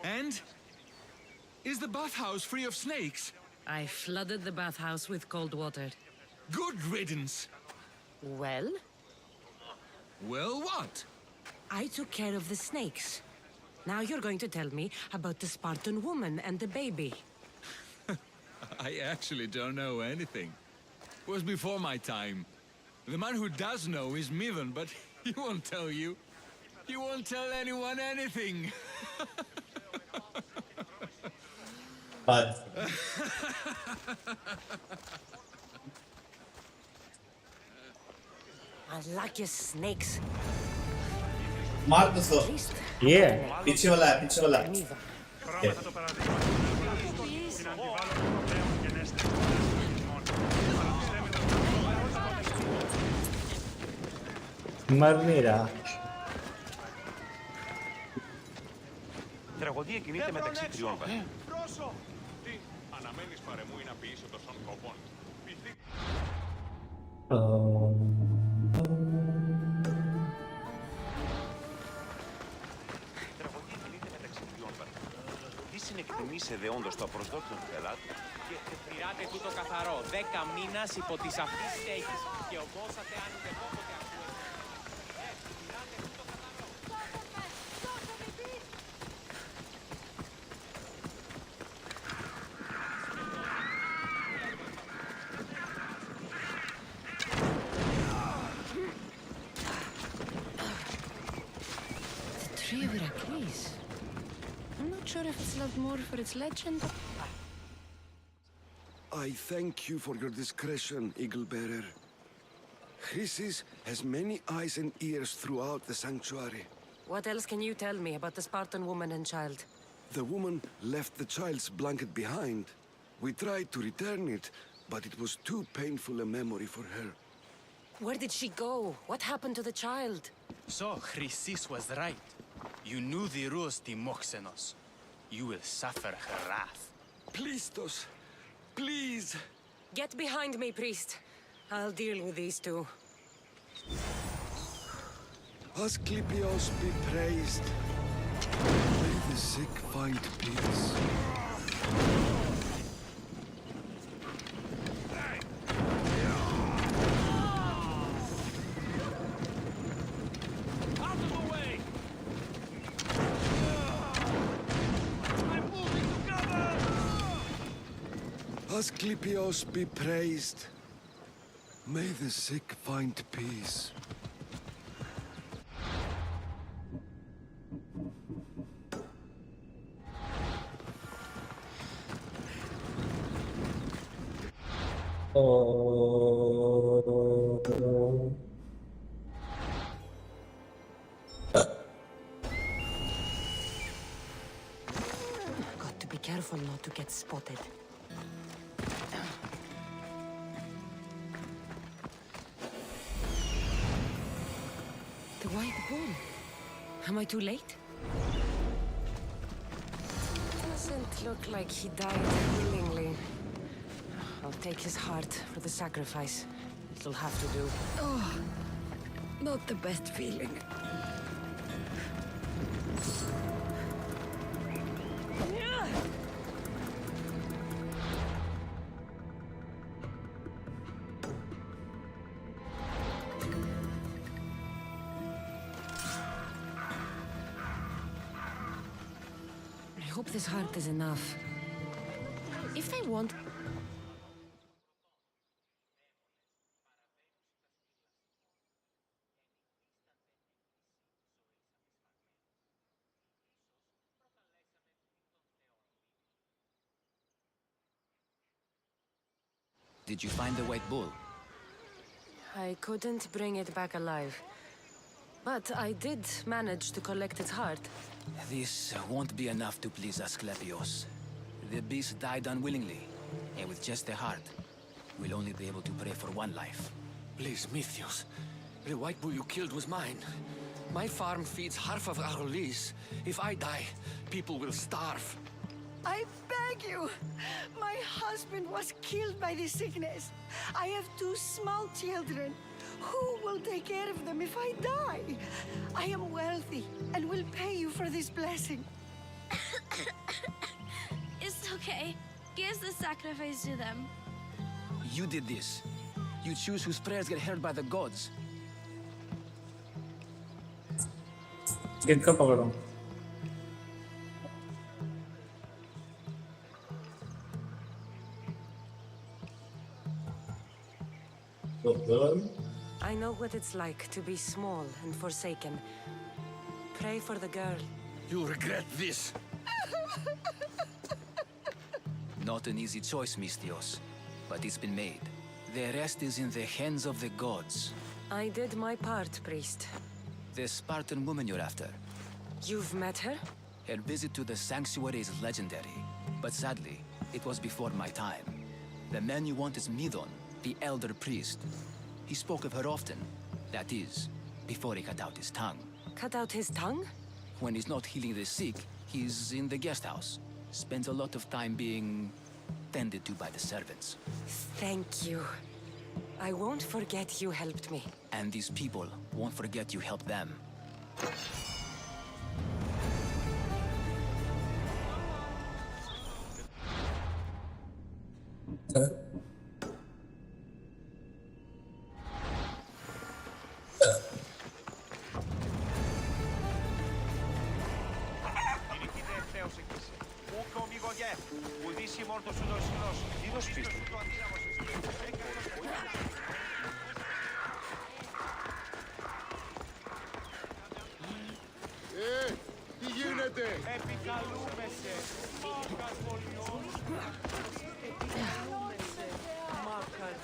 And? Is the bathhouse free of snakes? I flooded the bathhouse with cold water. Good riddance. Well? Well, what? I took care of the snakes. Now you're going to tell me about the Spartan woman and the baby. I actually don't know anything. It was before my time. The man who does know is Mivan, but he won't tell you. He won't tell anyone anything. But I like your snakes. मार दो सो Yeah. पीछे वाला है पीछे वाला मर नहीं रहा Η τραγωδία κινείται μεταξύ τριών βαθμών. Πρόσω! Τι, αναμένεις παρεμούι να πεις το σον κοπών. Η τραγωδία κινείται μεταξύ τριών βαθμών. Τι συνεκτιμήσε δε όντως το απροσδόκητο του πελάτη. Και πειράτε τούτο καθαρό. 10 μήνας υπό τη σαφή στέγη. Και ομπόσατε αν ούτε πόποτε ακούετε. Πειράτε τούτο καθαρό. Tree of Heracles. I'm not sure if it's loved more for its legend. I thank you for your discretion, Eagle Bearer. Chrysis has many eyes and ears throughout the sanctuary. What else can you tell me about the Spartan woman and child? The woman left the child's blanket behind. We tried to return it, but it was too painful a memory for her. Where did she go? What happened to the child? So, Chrysis was right. You knew the rules, Timoxenos. You will suffer her wrath. Plistos, please! Get behind me, priest. I'll deal with these two. Asclepios be praised. May the sick find peace. Out of the way! I'm moving to cover! Asclepios be praised. May the sick find peace. Oh. Got to be careful not to get spotted. The white bull. Am I too late? Doesn't look like he died willingly. I'll take his heart for the sacrifice. It'll have to do. Oh, not the best feeling. I hope this heart is enough. If they want... Did you find the white bull? I couldn't bring it back alive. But I did manage to collect its heart. This won't be enough to please Asclepios. The beast died unwillingly, and with just the heart, we'll only be able to pray for one life. Please, Mythios. The white bull you killed was mine. My farm feeds half of our lease. If I die, people will starve. I beg you! My husband was killed by this sickness. I have 2 small children. Who will take care of them if I die? I am wealthy and will pay you for this blessing. It's okay. Give the sacrifice to them. You did this. You choose whose prayers get heard by the gods. किसका पकड़ो? I know what it's like to be small and forsaken. Pray for the girl. You'll regret this. Not an easy choice, Mystios, but it's been made. The rest is in the hands of the gods. I did my part, priest. The Spartan woman you're after. You've met her? Her visit to the sanctuary is legendary, but sadly, it was before my time. The man you want is Midon, the elder priest. He spoke of her often. That is, before he cut out his tongue. Cut out his tongue? When he's not healing the sick, he's in the guest house. Spends a lot of time being tended to by the servants. Thank you. I won't forget you helped me. And these people won't forget you helped them. Τι γίνεται! Επικαλούμεσαι! Μάκας πολιών! Επικαλούμεσαι! Μάκας!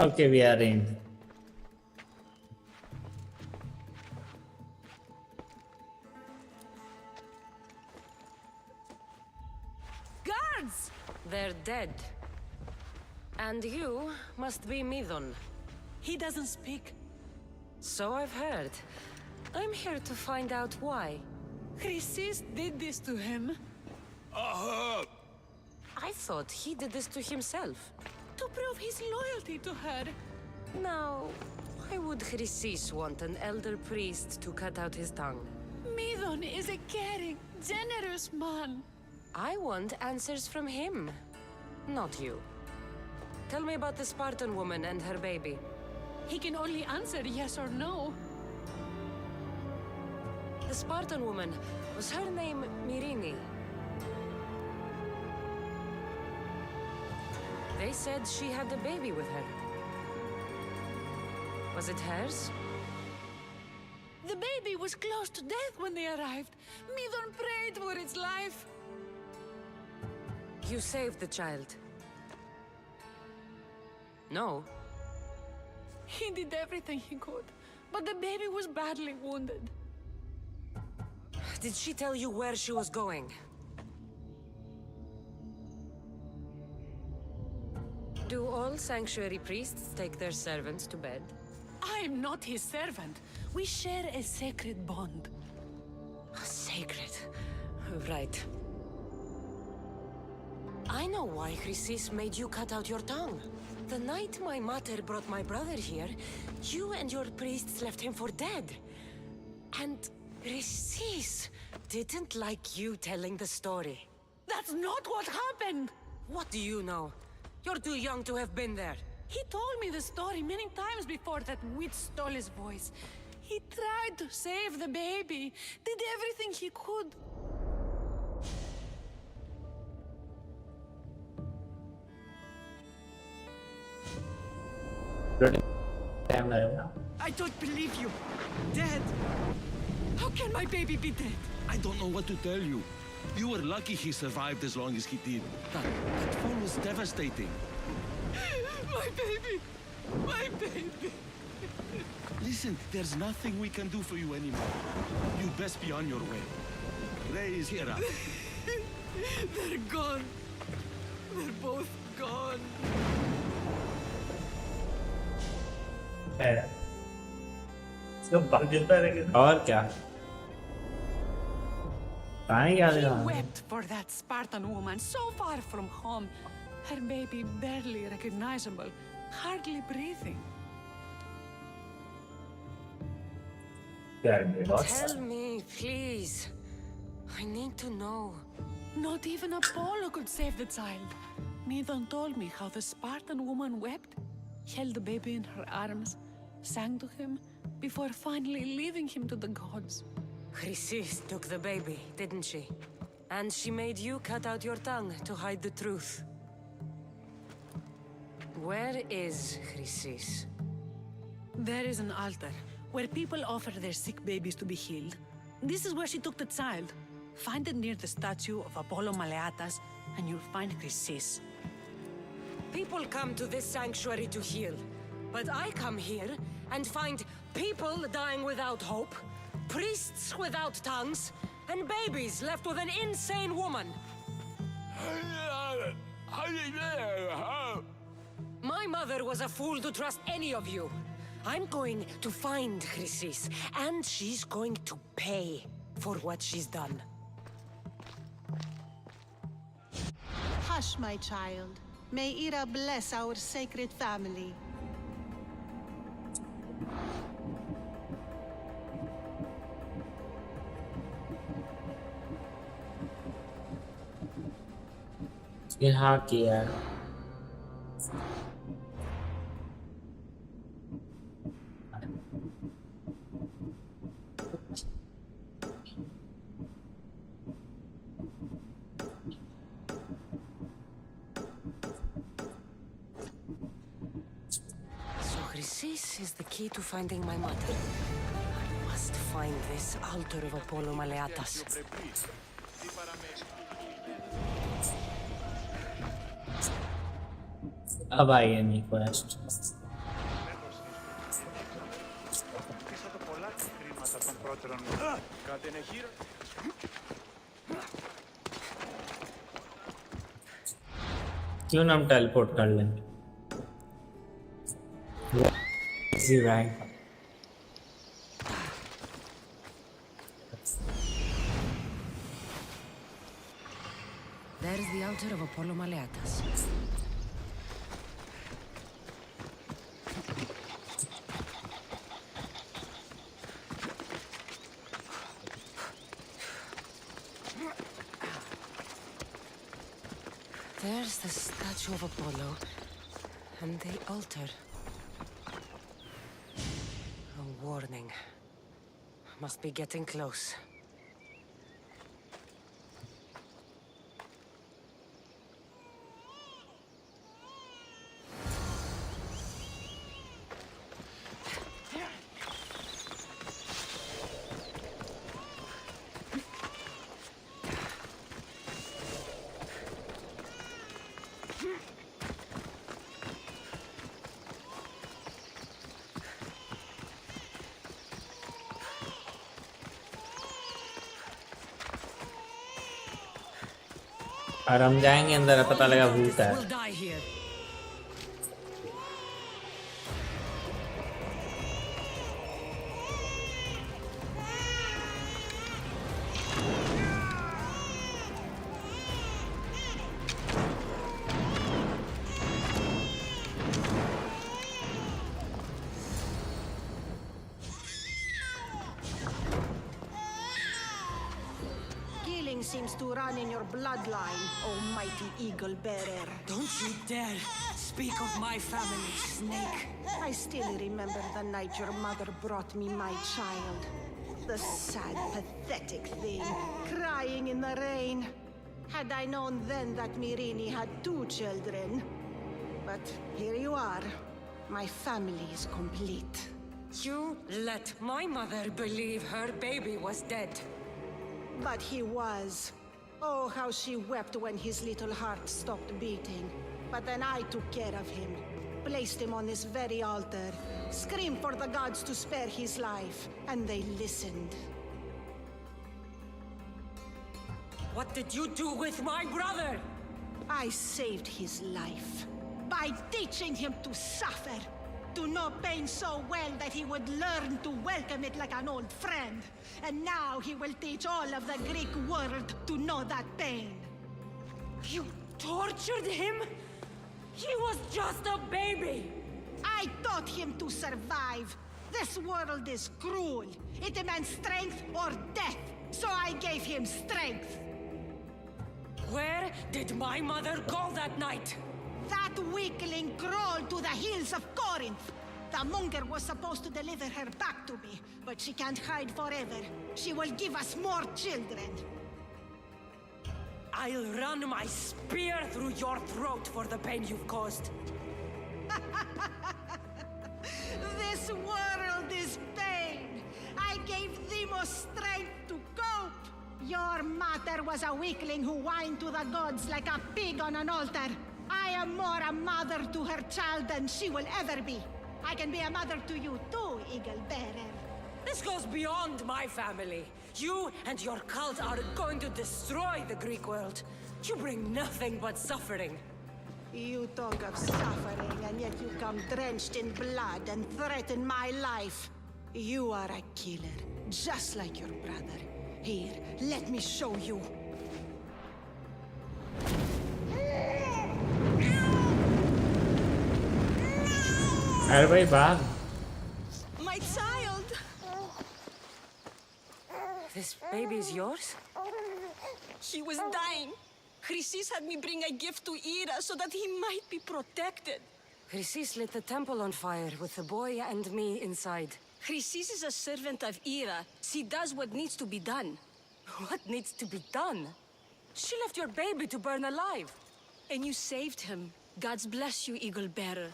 Okay, we are in. Guards! They're dead. And you must be Midon. He doesn't speak. So I've heard. I'm here to find out why. Chrysis did this to him. I thought he did this to himself. To prove his loyalty to her. Now, why would Chrysis want an elder priest to cut out his tongue? Midon is a caring, generous man. I want answers from him, not you. Tell me about the Spartan woman and her baby. He can only answer yes or no. The Spartan woman, was her name Mirini? They said she had a baby with her. Was it hers? The baby was close to death when they arrived. Midon prayed for its life. You saved the child. No. He did everything he could, but the baby was badly wounded. Did she tell you where she was going? Do all sanctuary priests take their servants to bed? I am not his servant. We share a sacred bond. Sacred. Right. I know why Chrysis made you cut out your tongue. The night my mater brought my brother here, you and your priests left him for dead. And Chrysis didn't like you telling the story. That's not what happened! What do you know? You're too young to have been there. He told me the story many times before that witch stole his voice. He tried to save the baby, did everything he could. I don't believe you. Dead. How can my baby be dead? I don't know what to tell you. You were lucky he survived as long as he did. That fall was devastating. My baby! My baby! Listen, there's nothing we can do for you anymore. You'd best be on your way. Ray is here. They're gone. They're both gone. और क्या He wept for that Spartan woman so far from home. Her baby barely recognizable, hardly breathing. Tell me, please. I need to know. Not even Apollo could save the child. Midon told me how the Spartan woman wept, held the baby in her arms, sang to him, before finally leaving him to the gods. Chrysis took the baby, didn't she? And she made you cut out your tongue to hide the truth. Where is Chrysis? There is an altar, where people offer their sick babies to be healed. This is where she took the child. Find it near the statue of Apollo Maleatas, and you'll find Chrysis. People come to this sanctuary to heal. But I come here and find people dying without hope, priests without tongues, and babies left with an insane woman. My mother was a fool to trust any of you. I'm going to find Chrysis, and she's going to pay for what she's done. Hush, my child. May Ira bless our sacred family. यहाँ किया So Chrysis is the key to finding my mother. I must find this altar of Apollo Maleatas. अब आई है नी quest क्यों ना हम teleport कर लें easy rank There's the altar of Apollo Maleatus. There's the statue of Apollo, and the altar. A warning. Must be getting close. और हम जाएंगे अंदर, पता लगा भूत है। We'll die here. Killing seems to run in your bloodline, almighty eagle bearer. Don't you dare speak of my family, Snake. I still remember the night your mother brought me my child. The sad, pathetic thing, crying in the rain. Had I known then that Mirini had 2 children. But here you are. My family is complete. You let my mother believe her baby was dead. But he was. Oh, how she wept when his little heart stopped beating. But then I took care of him, placed him on this very altar, screamed for the gods to spare his life, and they listened. What did you do with my brother? I saved his life by teaching him to suffer, to know pain so well that he would learn to welcome it like an old friend. And now he will teach all of the Greek world to know that pain. You tortured him? He was just a baby! I taught him to survive. This world is cruel. It demands strength or death. So I gave him strength. Where did my mother go that night? That weakling crawled to the hills of Corinth. The monger was supposed to deliver her back to me, but she can't hide forever. She will give us more children. I'll run my spear through your throat for the pain you've caused. This world is pain. I gave Demos strength to cope. Your mother was a weakling who whined to the gods like a pig on an altar. I am more a mother to her child than she will ever be. I can be a mother to you too, Eagle Bearer. This goes beyond my family. You and your cult are going to destroy the Greek world. You bring nothing but suffering. You talk of suffering, and yet you come drenched in blood and threaten my life. You are a killer, just like your brother. Here, let me show you. अरे भाई भाग। My child! This baby is yours? He was dying. Chrysis had me bring a gift to Ira so that he might be protected. Chrysis lit the temple on fire with the boy and me inside. Chrysis is a servant of Ira. She does what needs to be done. What needs to be done? She left your baby to burn alive. And you saved him. God's bless you, Eagle Bearer.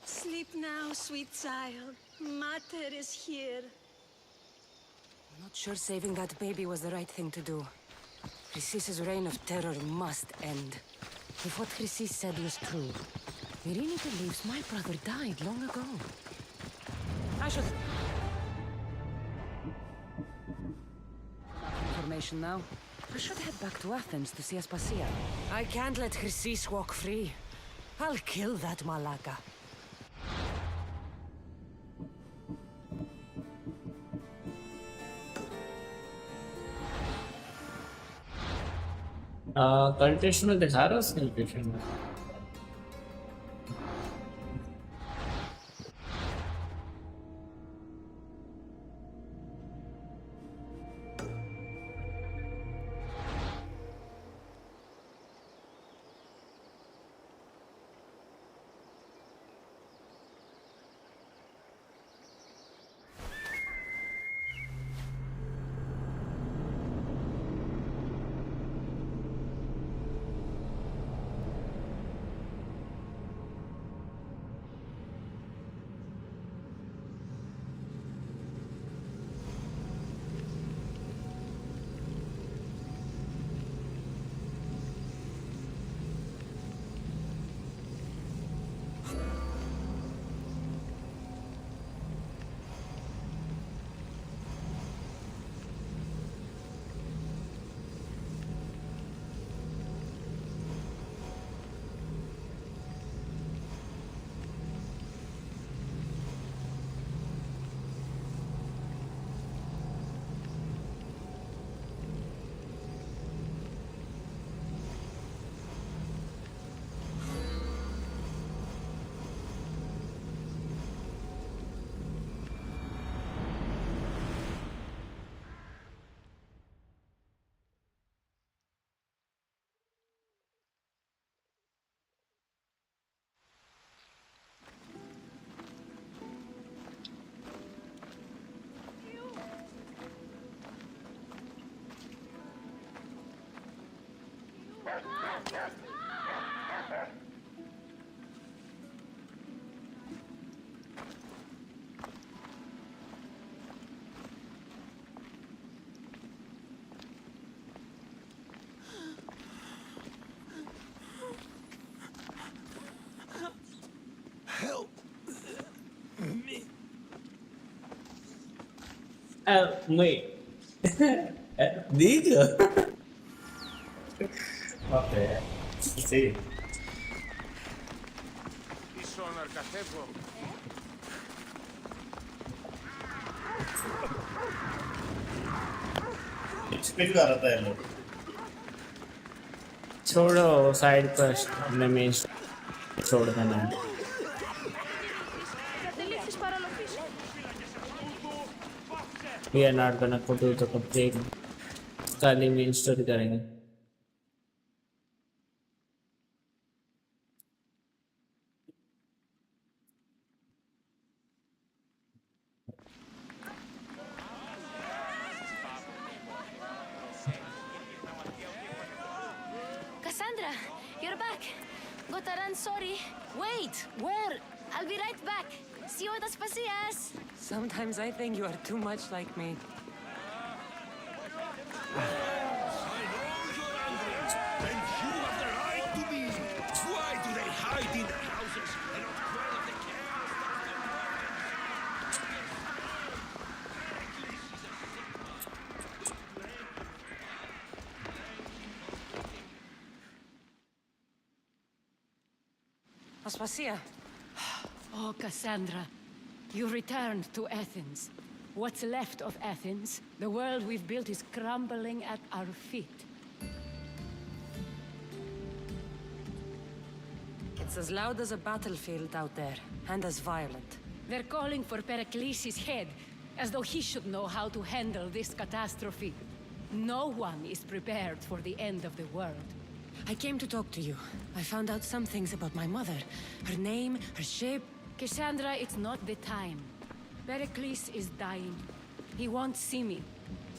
Sleep now, sweet child. Mater is here. I'm not sure saving that baby was the right thing to do. Chrysis' reign of terror must end. If what Chrysis said was true, Mirini believes my brother died long ago. I should... Information now. I should head back to Athens to see Aspasia. I can't let Chrysis walk free. I'll kill that Malaka. Contest में दिखा रहा उसके location में। Help me. Wait. Did you? Okay. See. Ίσον αρκαθεύω. Speed कर रहा था ये लोग। छोड़ो साइड पर अपने मेन छोड़ देना है। We are not gonna put it to complete खाली मेन स्टोरी करेंगे। Cassandra, you're back. Gotta run, sorry. Wait, where? I'll be right back. See you at the Spacias. Sometimes I think you are too much like me. And you have the right to be. Why do they hide in their houses and not quell the chaos? Aspasia. Oh, Cassandra, you returned to Athens. What's left of Athens, the world we've built is crumbling at our feet. It's as loud as a battlefield out there, and as violent. They're calling for Pericles' head, as though he should know how to handle this catastrophe. No one is prepared for the end of the world. I came to talk to you. I found out some things about my mother. Her name, her shape. Cassandra, it's not the time. Pericles is dying. He won't see me.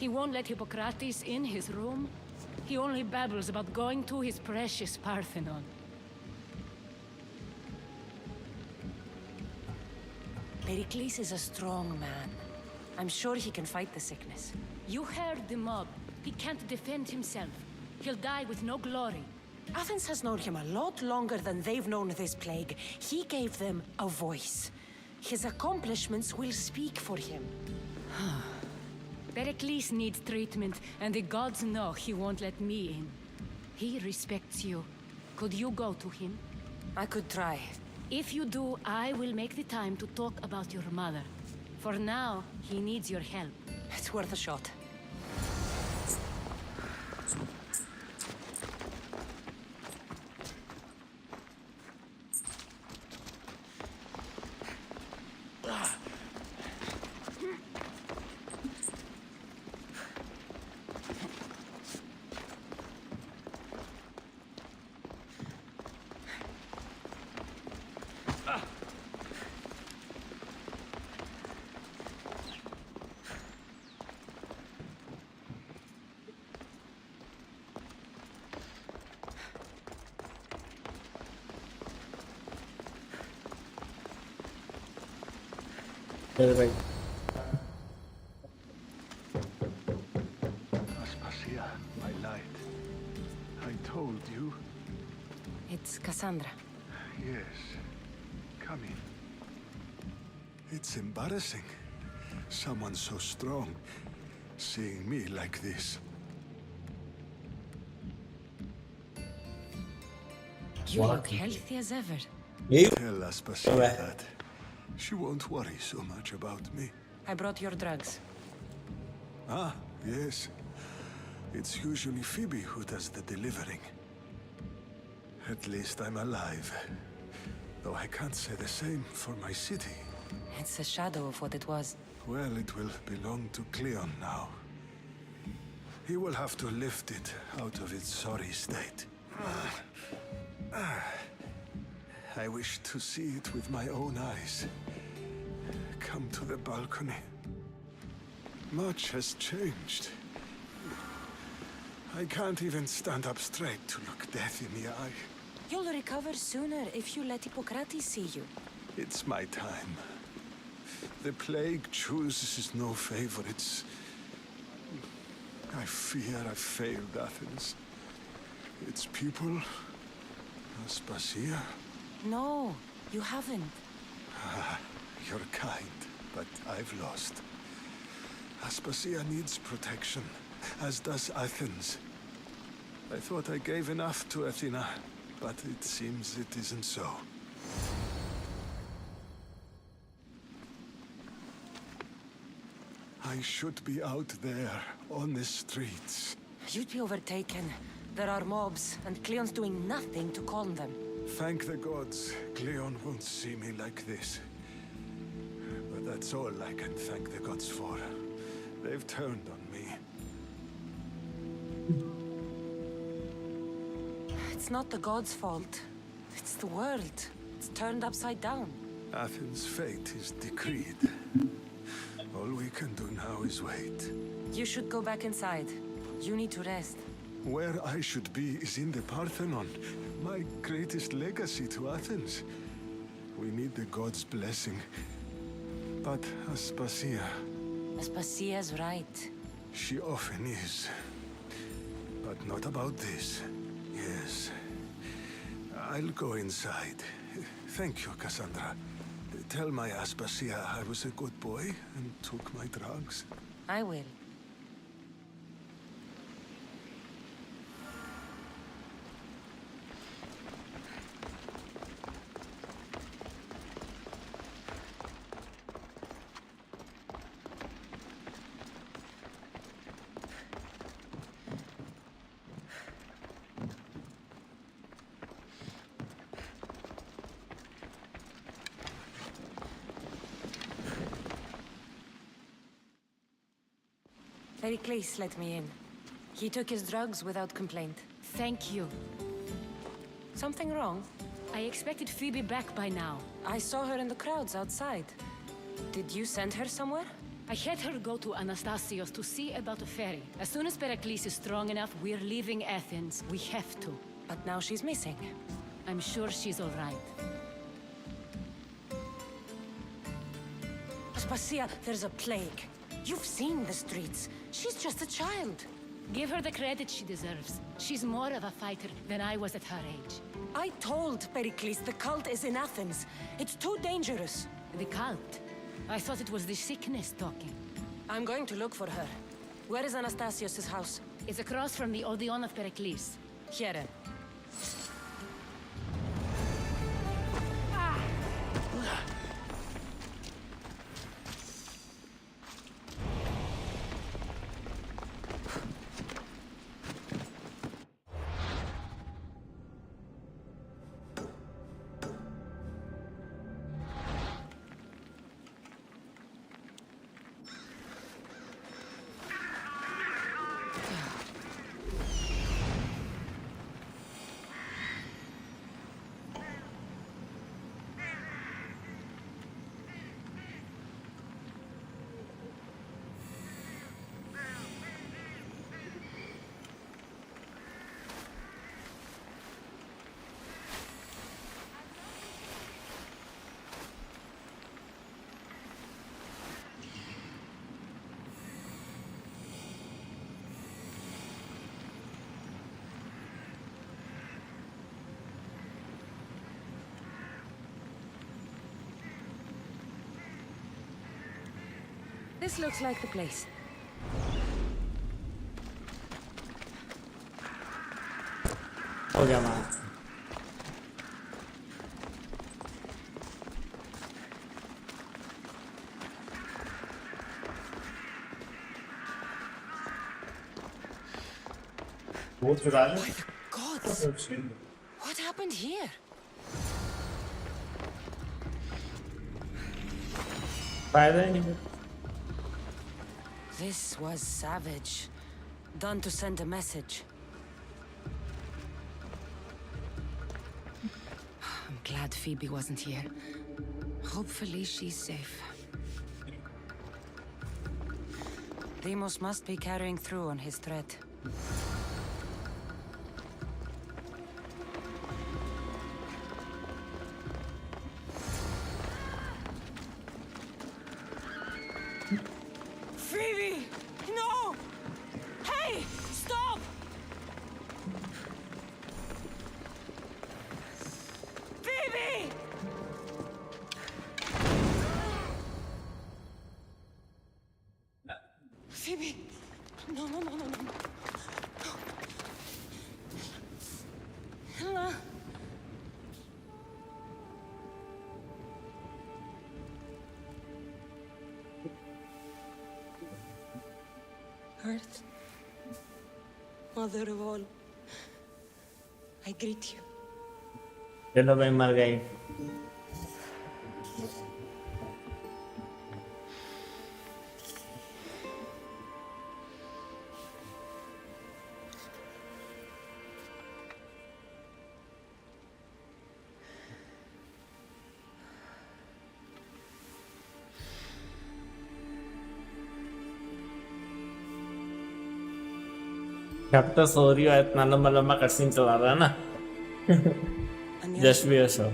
He won't let Hippocrates in his room. He only babbles about going to his precious Parthenon. Pericles is a strong man. I'm sure he can fight the sickness. You heard the mob. He can't defend himself. He'll die with no glory. Athens has known him a lot longer than they've known this plague. He gave them a voice. His accomplishments will speak for him. Pericles needs treatment, and the gods know he won't let me in. He respects you. Could you go to him? I could try. If you do, I will make the time to talk about your mother. For now, he needs your help. It's worth a shot. Aspasia, I lied. I told you. It's Cassandra. Yes. Come in. It's embarrassing. Someone so strong seeing me like this. You look healthy as ever. Tell Aspasia that. She won't worry so much about me. I brought your drugs. Ah, yes. It's usually Phoebe who does the delivering. At least I'm alive. Though I can't say the same for my city. It's a shadow of what it was. Well, it will belong to Cleon now. He will have to lift it out of its sorry state. I wish to see it with my own eyes. Come to the balcony. Much has changed. I can't even stand up straight to look death in the eye. You'll recover sooner if you let Hippocrates see you. It's my time. The plague chooses no favorites. I fear I failed Athens. Its people, Aspasia. No, you haven't. You're kind, but I've lost. Aspasia needs protection, as does Athens. I thought I gave enough to Athena, but it seems it isn't so. I should be out there, on the streets. You'd be overtaken. There are mobs, and Cleon's doing nothing to calm them. Thank the gods, Cleon won't see me like this. But that's all I can thank the gods for. They've turned on me. It's not the gods' fault. It's the world. It's turned upside down. Athens' fate is decreed. All we can do now is wait. You should go back inside. You need to rest. Where I should be is in the Parthenon, my greatest legacy to Athens. We need the gods' blessing. But Aspasia... Aspasia's right. She often is. But not about this. Yes. I'll go inside. Thank you, Cassandra. Tell my Aspasia I was a good boy and took my drugs. I will. Pericles let me in. He took his drugs without complaint. Thank you. Something wrong? I expected Phoebe back by now. I saw her in the crowds outside. Did you send her somewhere? I had her go to Anastasios to see about a ferry. As soon as Pericles is strong enough, we're leaving Athens. We have to. But now she's missing. I'm sure she's all right. Aspasia, there's a plague. You've seen the streets. She's just a child. Give her the credit she deserves. She's more of a fighter than I was at her age. I told Pericles the cult is in Athens. It's too dangerous. The cult? I thought it was the sickness talking. I'm going to look for her. Where is Anastasios' house? It's across from the Odeon of Pericles. Here. This looks like the place. हो गया मार वो चुरा ले Gods! What happened here? फायदा ही नहीं This was savage. Done to send a message. I'm glad Phoebe wasn't here. Hopefully she's safe. Deimos must be carrying through on his threat. Phoebe! No! Hey! Stop! Phoebe! Phoebe! No, no, no, no, no. Hello? Earth, Mother of all, I greet you. चलो भाई मर गई अब तो सो रही हो इतना लंबा लंबा कटसीन चला रहा है ना जस्ट भी ऐसा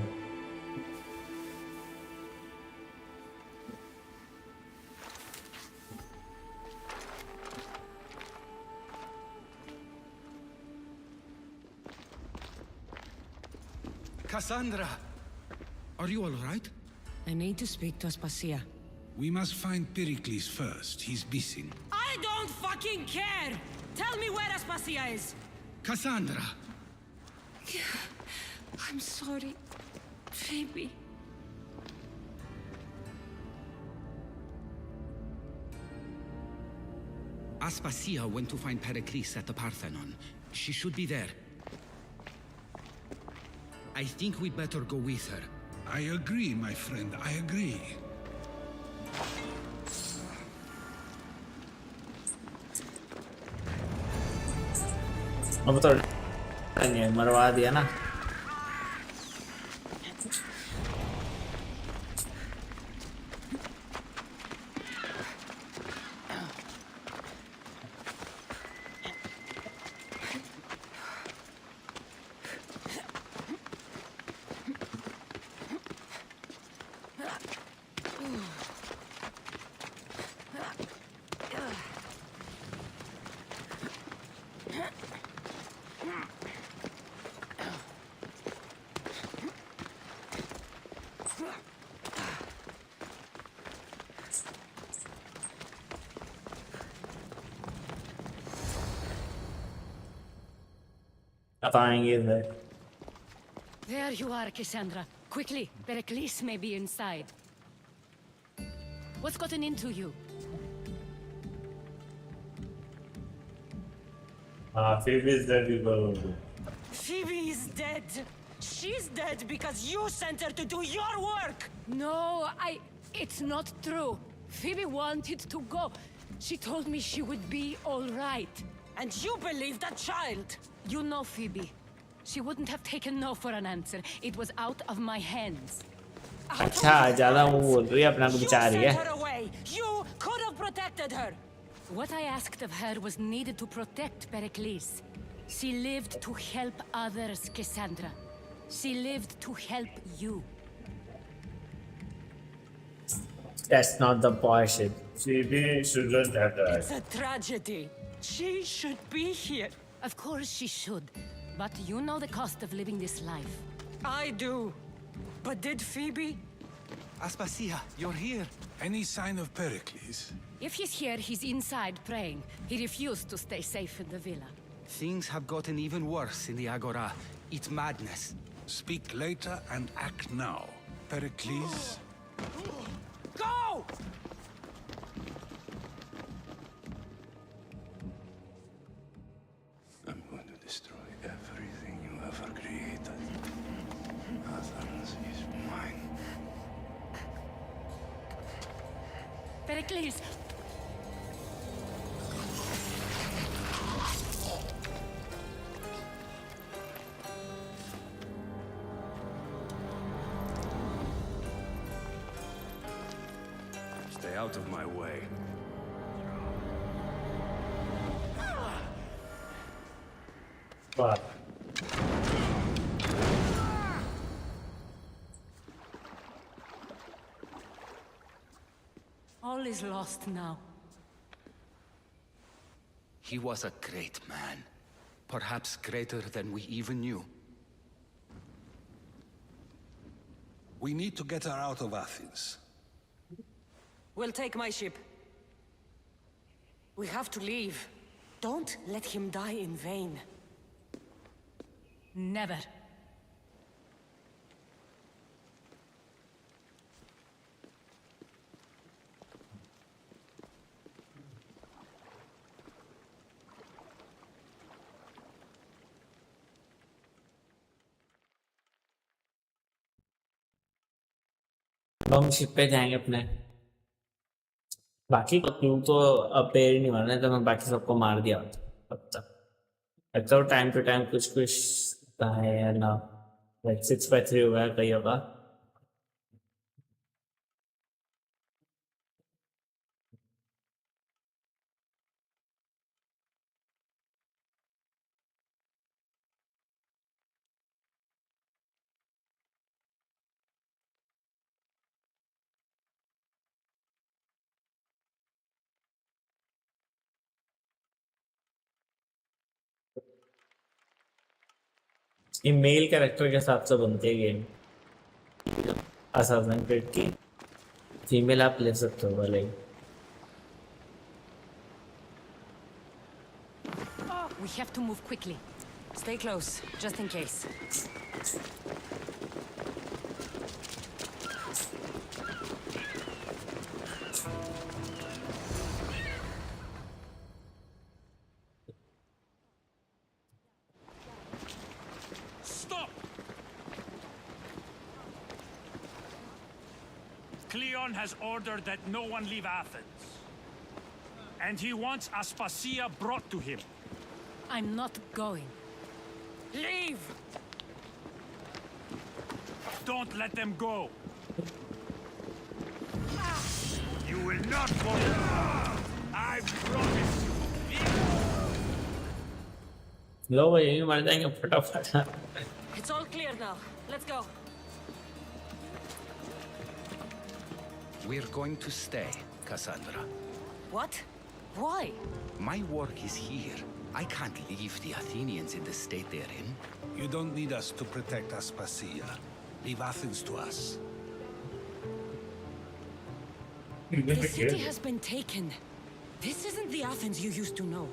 Cassandra! Are you all right? I need to speak to Aspasia. We must find Pericles first. He's missing. I don't fucking care! Tell me where Aspasia is! Cassandra! I'm sorry, Phoebe. Aspasia went to find Pericles at the Parthenon. She should be there. I think we'd better go with her. I agree, my friend. I agree. अब तो मरवा दिया ना अब आएंगे इधर There you are, Cassandra. Quickly, Pericles may be inside. What's gotten into you? Phoebe is dead, people. Phoebe is dead! She's dead because you sent her to do your work! No, it's not true. Phoebe wanted to go. She told me she would be all right. And you believe that child? You know Phoebe. She wouldn't have taken no for an answer. It was out of my hands. अच्छा ज़्यादा वो बोल रही है अपना को बचा रही है You sent her away. You could have protected her. What I asked of her was needed to protect Pericles. She lived to help others, Cassandra. She lived to help you. That's not the bullshit. Phoebe shouldn't have died. It's a tragedy. She should be here. Of course she should. But you know the cost of living this life. I do. But did Phoebe? Aspasia, you're here. Any sign of Pericles? If he's here, he's inside praying. He refused to stay safe in the villa. Things have gotten even worse in the Agora. It's madness. Speak later and act now. Pericles? Go! I'm going to destroy everything you ever created. Athens is mine. Pericles! Stay out of my way. Fuck. All is lost now. He was a great man. Perhaps greater than we even knew. We need to get her out of Athens. We'll take my ship. We have to leave. Don't let him die in vain. Never. अब हम ship पे जाएंगे अपने बाकी crew तो अब पैर ही नहीं मारना है तो मैं बाकी सबको मार दिया अब तक लगता है टाइम टू टाइम कुछ कुछ है या ना लाइक 6/3 हुआ है कहीं होगा ये मेल कैरेक्टर के हिसाब से बनते हैं गेम असासिन क्रीड की फीमेल आप ले सकते हो भले We have to move quickly. Stay close, just in case. Cleon has ordered that no one leave Athens. And he wants Aspasia brought to him. I'm not going. Leave! Don't let them go. You will not go. I promise you. लो भाई ये मर जाएंगे फटाफट It's all clear now. Let's go. We're going to stay, Cassandra. What? Why? My work is here. I can't leave the Athenians in the state they're in. You don't need us to protect Aspasia. Leave Athens to us. The city has been taken. This isn't the Athens you used to know.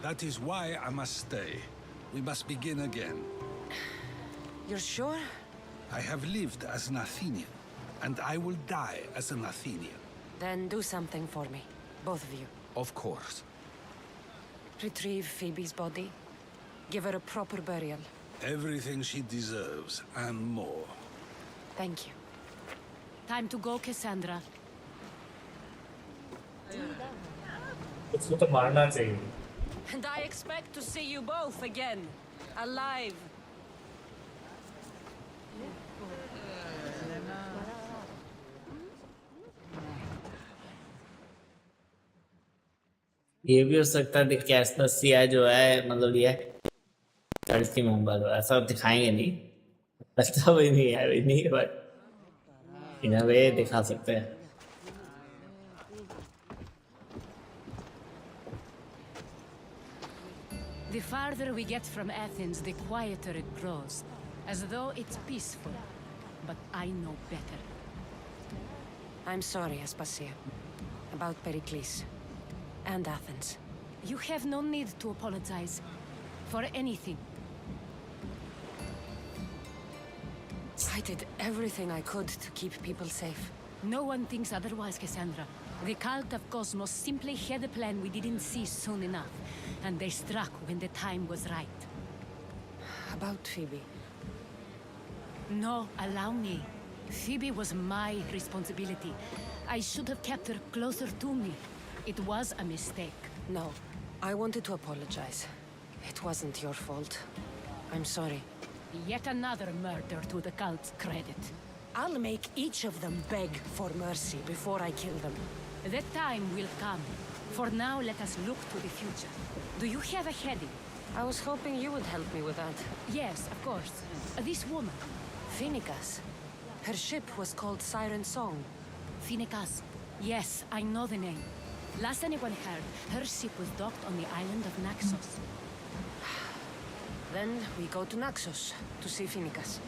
That is why I must stay. We must begin again. You're sure? I have lived as an Athenian, and I will die as an Athenian. Then do something for me. Both of you. Of course. Retrieve Phoebe's body. Give her a proper burial. Everything she deserves, and more. Thank you. Time to go, Cassandra. उसको तो मारना चाहिए And I expect to see you both again. Alive. ये भी हो सकता है कि एस्पेसिया जो है मतलब ये चर्च की मेंबर ऐसा दिखाएंगे नहीं लगता भी नहीं है भी नहीं बट इन वे दिखा सकते हैं The farther we get from Athens, the quieter it grows. As though it's peaceful. But I know better. I'm sorry, Aspasia. About Pericles. And Athens. You have no need to apologize. For anything. I did everything I could to keep people safe. No one thinks otherwise, Cassandra. The cult of Cosmos simply had a plan we didn't see soon enough. And they struck when the time was right. About Phoebe. No, allow me. Phoebe was my responsibility. I should have kept her closer to me. It was a mistake. No, I wanted to apologize. It wasn't your fault. I'm sorry. Yet another murder to the cult's credit. I'll make each of them beg for mercy before I kill them. The time will come. For now, let us look to the future. Do you have a heading? I was hoping you would help me with that. Yes, of course. This woman. Phoenicas. Her ship was called Siren Song. Phoenicas. Yes, I know the name. Last anyone heard, her ship was docked on the island of Naxos. Then we go to Naxos to see Phoenicas.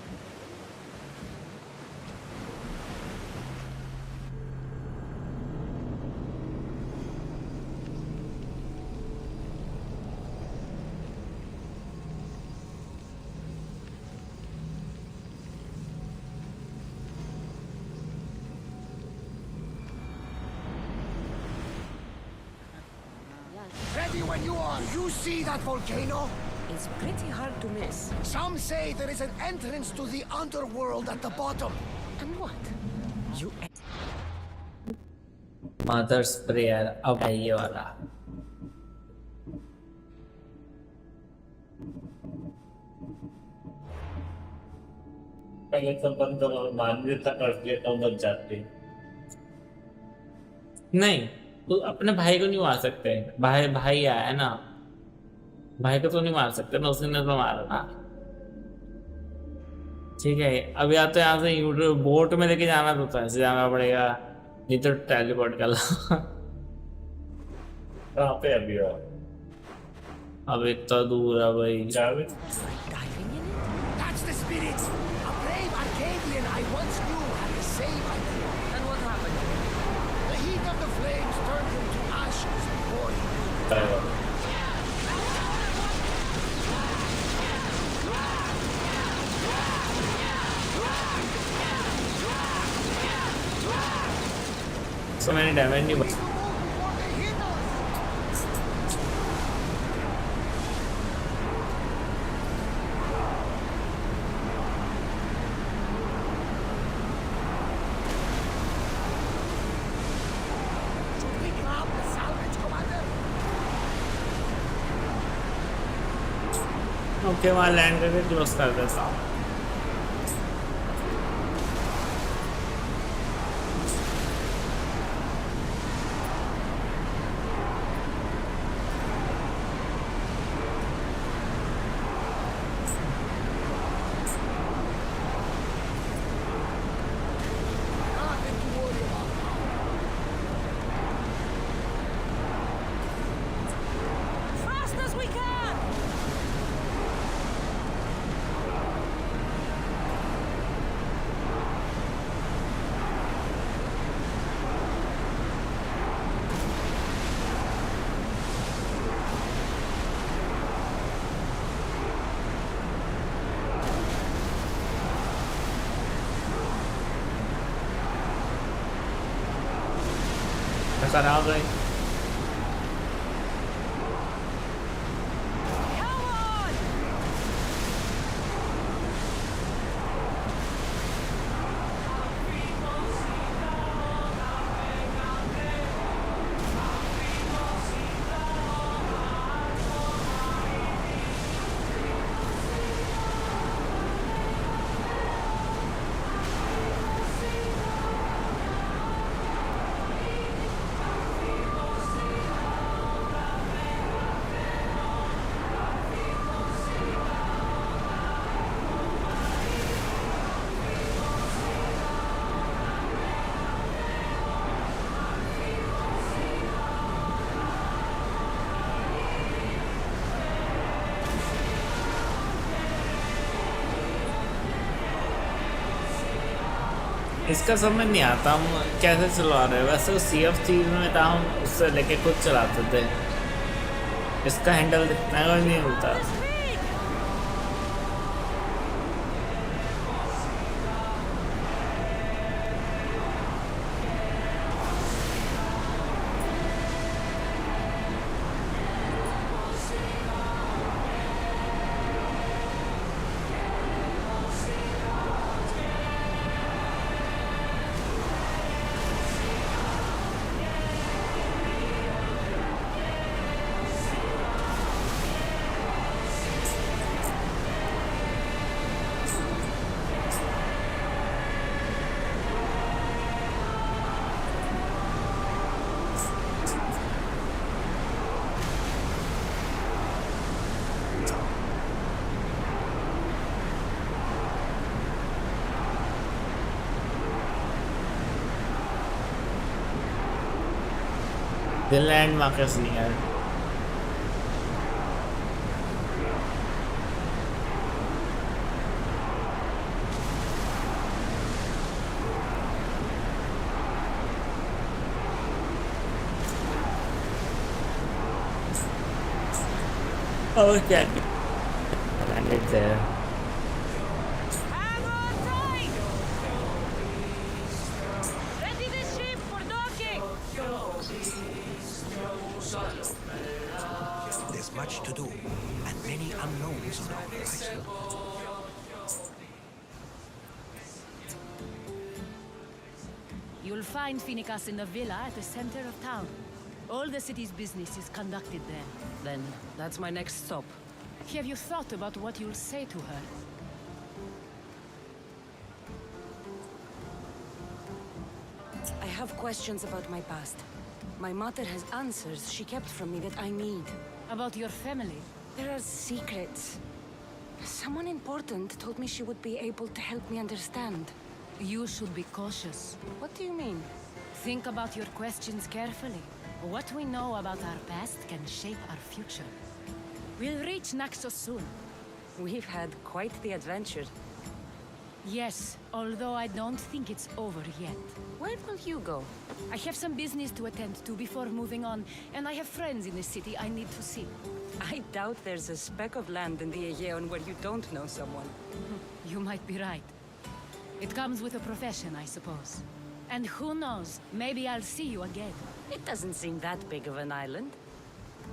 Ready when you are. You see that volcano? It's pretty hard to miss. Some say there is an entrance to the underworld at the bottom. And what? You... Mother's prayer. अब है ये वाला. पहले तो बंद मान्यता कर दिया तो बच जाते. नहीं, तो अपने भाई को नहीं मार सकते. भाई आया ना. भाई को तो नहीं मार सकते ना, उसने तो मारा ना. ठीक है, अब या तो यहाँ से बोट में लेके जाना तो ऐसे जाना पड़ेगा, नहीं तो टेलीपोर्ट कर लो. कहाँ पे अभी हो? अब इतना दूर है भाई. That's the spirit. A brave Arcadian I once knew had the same idea. And what happened? The heat of the flames turned him to ashes before he knew. So many damage नहीं बच. Okay, वहाँ land करके close कर देता हूँ. खराब है. इसका समझ नहीं आता हम कैसे चला रहे हैं। वैसे वो सी ऑफ थीव्स में था, हम उससे लेके खुद चलाते थे। इसका हैंडल दिखने को नहीं मिलता। The landmark is near. Okay. Landed there. Ready the ship for docking! There's much to do, and many unknowns on our horizon. You'll find Phoenicas in the villa at the center of town. All the city's business is conducted there. Then, that's my next stop. Have you thought about what you'll say to her? I have questions about my past. My mother has answers she kept from me that I need. About your family? There are secrets. Someone important told me she would be able to help me understand. You should be cautious. What do you mean? Think about your questions carefully. What we know about our past can shape our future. We'll reach Naxos soon. We've had quite the adventure. Yes, although I don't think it's over yet. Where will you go? I have some business to attend to before moving on, and I have friends in the city I need to see. I doubt there's a speck of land in the Aegean where you don't know someone. You might be right. It comes with a profession, I suppose. And who knows, maybe I'll see you again. It doesn't seem that big of an island.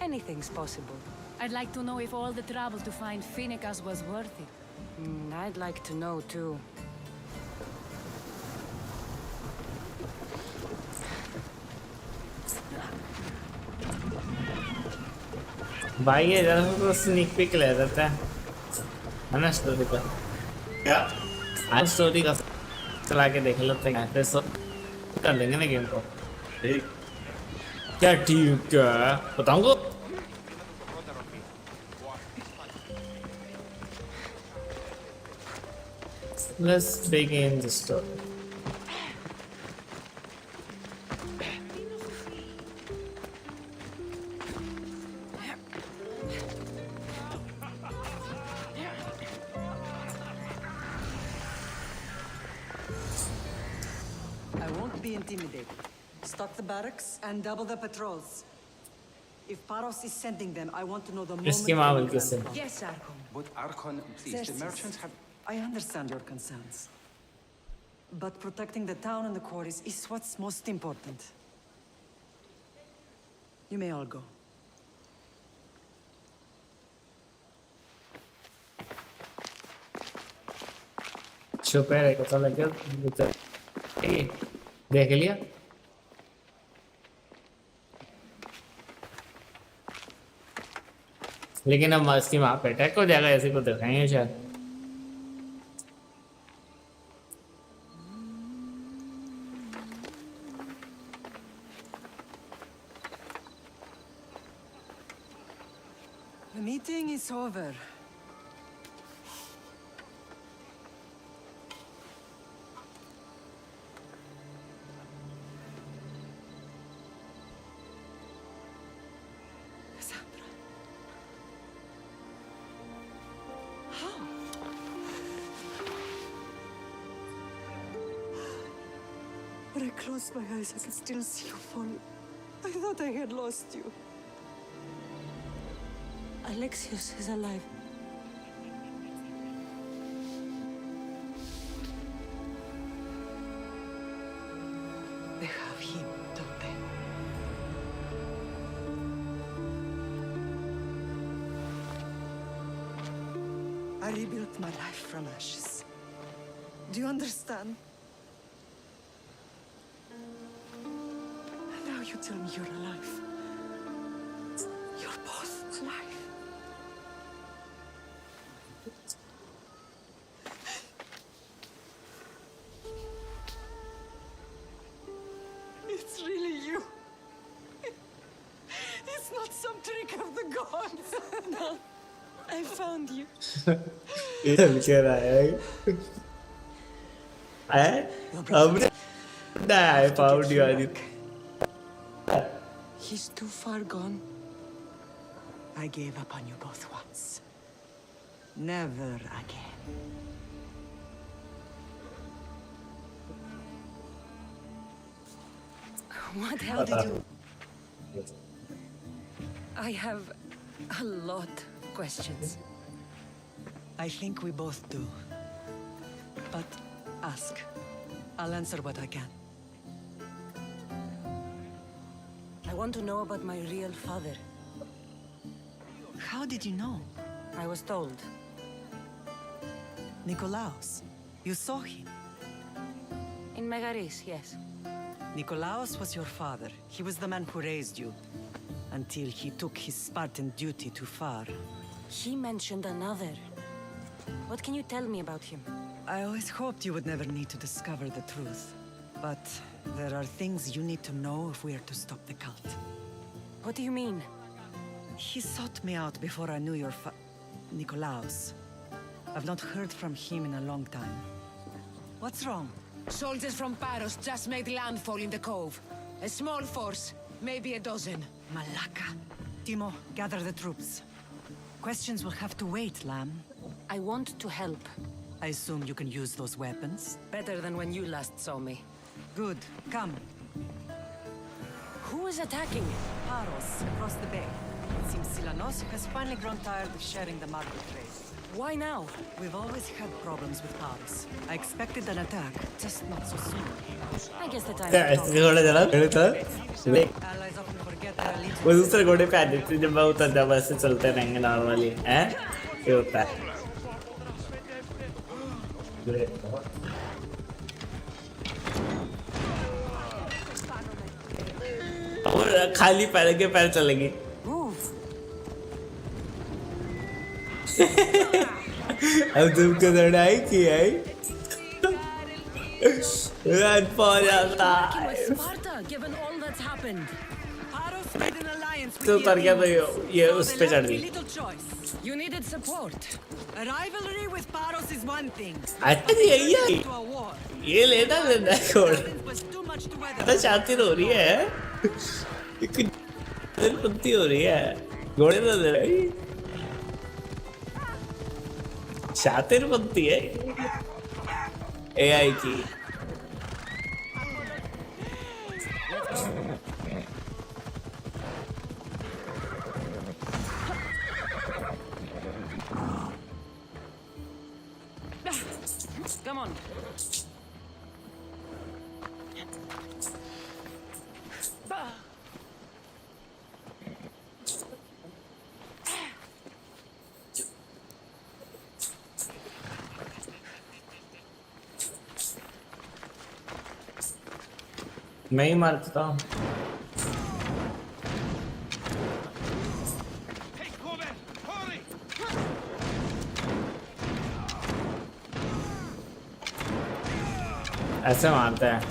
Anything's possible. I'd like to know if all the trouble to find Phoenicas was worth it. I'd like to know, too. भाई ये जरा तो sneak pick ले लेते है ना story का। क्या? आज स्टोरी का चला के देख लेते हैं, फिर सो कर लेंगे ना गेम को। ठीक क्या? ठीक है, बताऊंगा। Let's begin the story. I won't be intimidated. Stock the barracks and double the patrols. If Paros is sending them, I want to know the moment. इसकी माँ बल्कि से। Yes, Archon. But Archon, please, the merchants have... I understand your concerns. But protecting the town and the quarries is what's most important. You may all go. छुपे रहे पता लग गया। देख लिया। लेकिन अब इसकी वहां पे अटैक हो जाएगा, ऐसे को दिखाएंगे शायद। The meeting is over. When I closed my eyes, I could still see you falling. I thought I had lost you. Alexios is alive. They have him, don't they? I rebuilt my life from ashes. Do you understand? Now you tell me you're alive. You're both alive. It's really you. It's not some trick of the gods. No, I found you. I found you. He's too far gone. I gave up on you both once. Never again. What hell did you... I have a lot of questions. I think we both do. But ask. I'll answer what I can. I want to know about my real father. How did you know? I was told. Nikolaos. You saw him. In Megaris, yes. Nikolaos was your father. He was the man who raised you. Until he took his Spartan duty too far. He mentioned another. What can you tell me about him? I always hoped you would never need to discover the truth. But there are things you need to know if we are to stop the cult. What do you mean? He sought me out before I knew your Nikolaos. I've not heard from him in a long time. What's wrong? Soldiers from Paros just made landfall in the cove. A small force, maybe a dozen. Malaka. Timo, gather the troops. Questions will have to wait, Lamb. I want to help. I assume you can use those weapons? Better than when you last saw me. Good. Come. Who is attacking? Paros, across the bay. It seems Silanos has finally grown tired of sharing the market trade. Why now? We've always had problems with Paros. I expected an attack, just not so soon. I guess the time Allies often forget their allegiance. वो दूसरे घोड़े पे आ जाते जब मैं उतर जब ऐसे चलते रहेंगे नॉर्मली हैं ये होता है और खाली पैर के पैर चलेंगे अब तुमको लड़ाई की है तो कर गया तो ये उस पे चढ़ गई You needed support. A rivalry with Paros is one thing. अच्छा यही है ये लेना लेना है घोड़ा तो शातिर हो रही है दिलपंती हो रही है घोड़े तो दे रही शातिर बनती है AI की Come on. मैं ही मारता हूँ ऐसे मारते हैं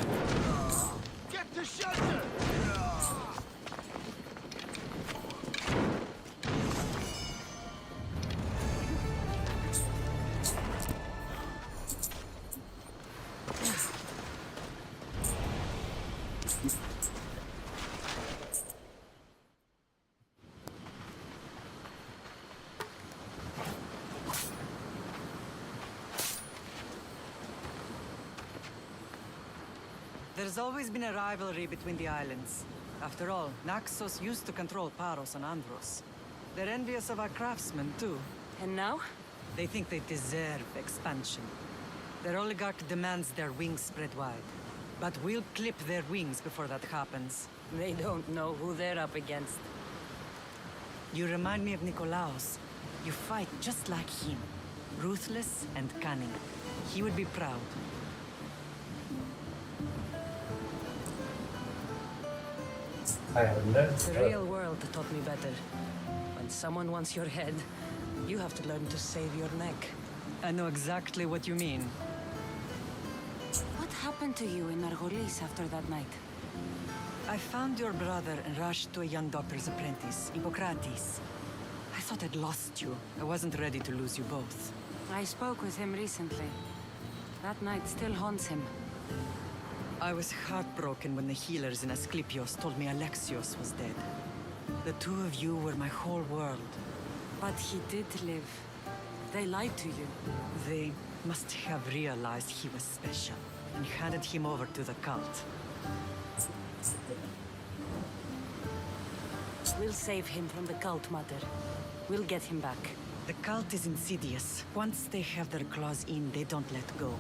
There's always been a rivalry between the islands. After all, Naxos used to control Paros and Andros. They're envious of our craftsmen, too. And now? They think they deserve expansion. Their oligarch demands their wings spread wide. But we'll clip their wings before that happens. They don't know who they're up against. You remind me of Nikolaos. You fight just like him. Ruthless and cunning. He would be proud. The real world taught me better. When someone wants your head, you have to learn to save your neck. I know exactly what you mean. What happened to you in Argolis after that night? I found your brother and rushed to a young doctor's apprentice, Hippocrates. I thought I'd lost you. I wasn't ready to lose you both. I spoke with him recently. That night still haunts him. I was heartbroken when the healers in Asclepios told me Alexios was dead. The two of you were my whole world. But he did live. They lied to you. They must have realized he was special and handed him over to the cult. We'll save him from the cult, Mother. We'll get him back. The cult is insidious. Once they have their claws in, they don't let go.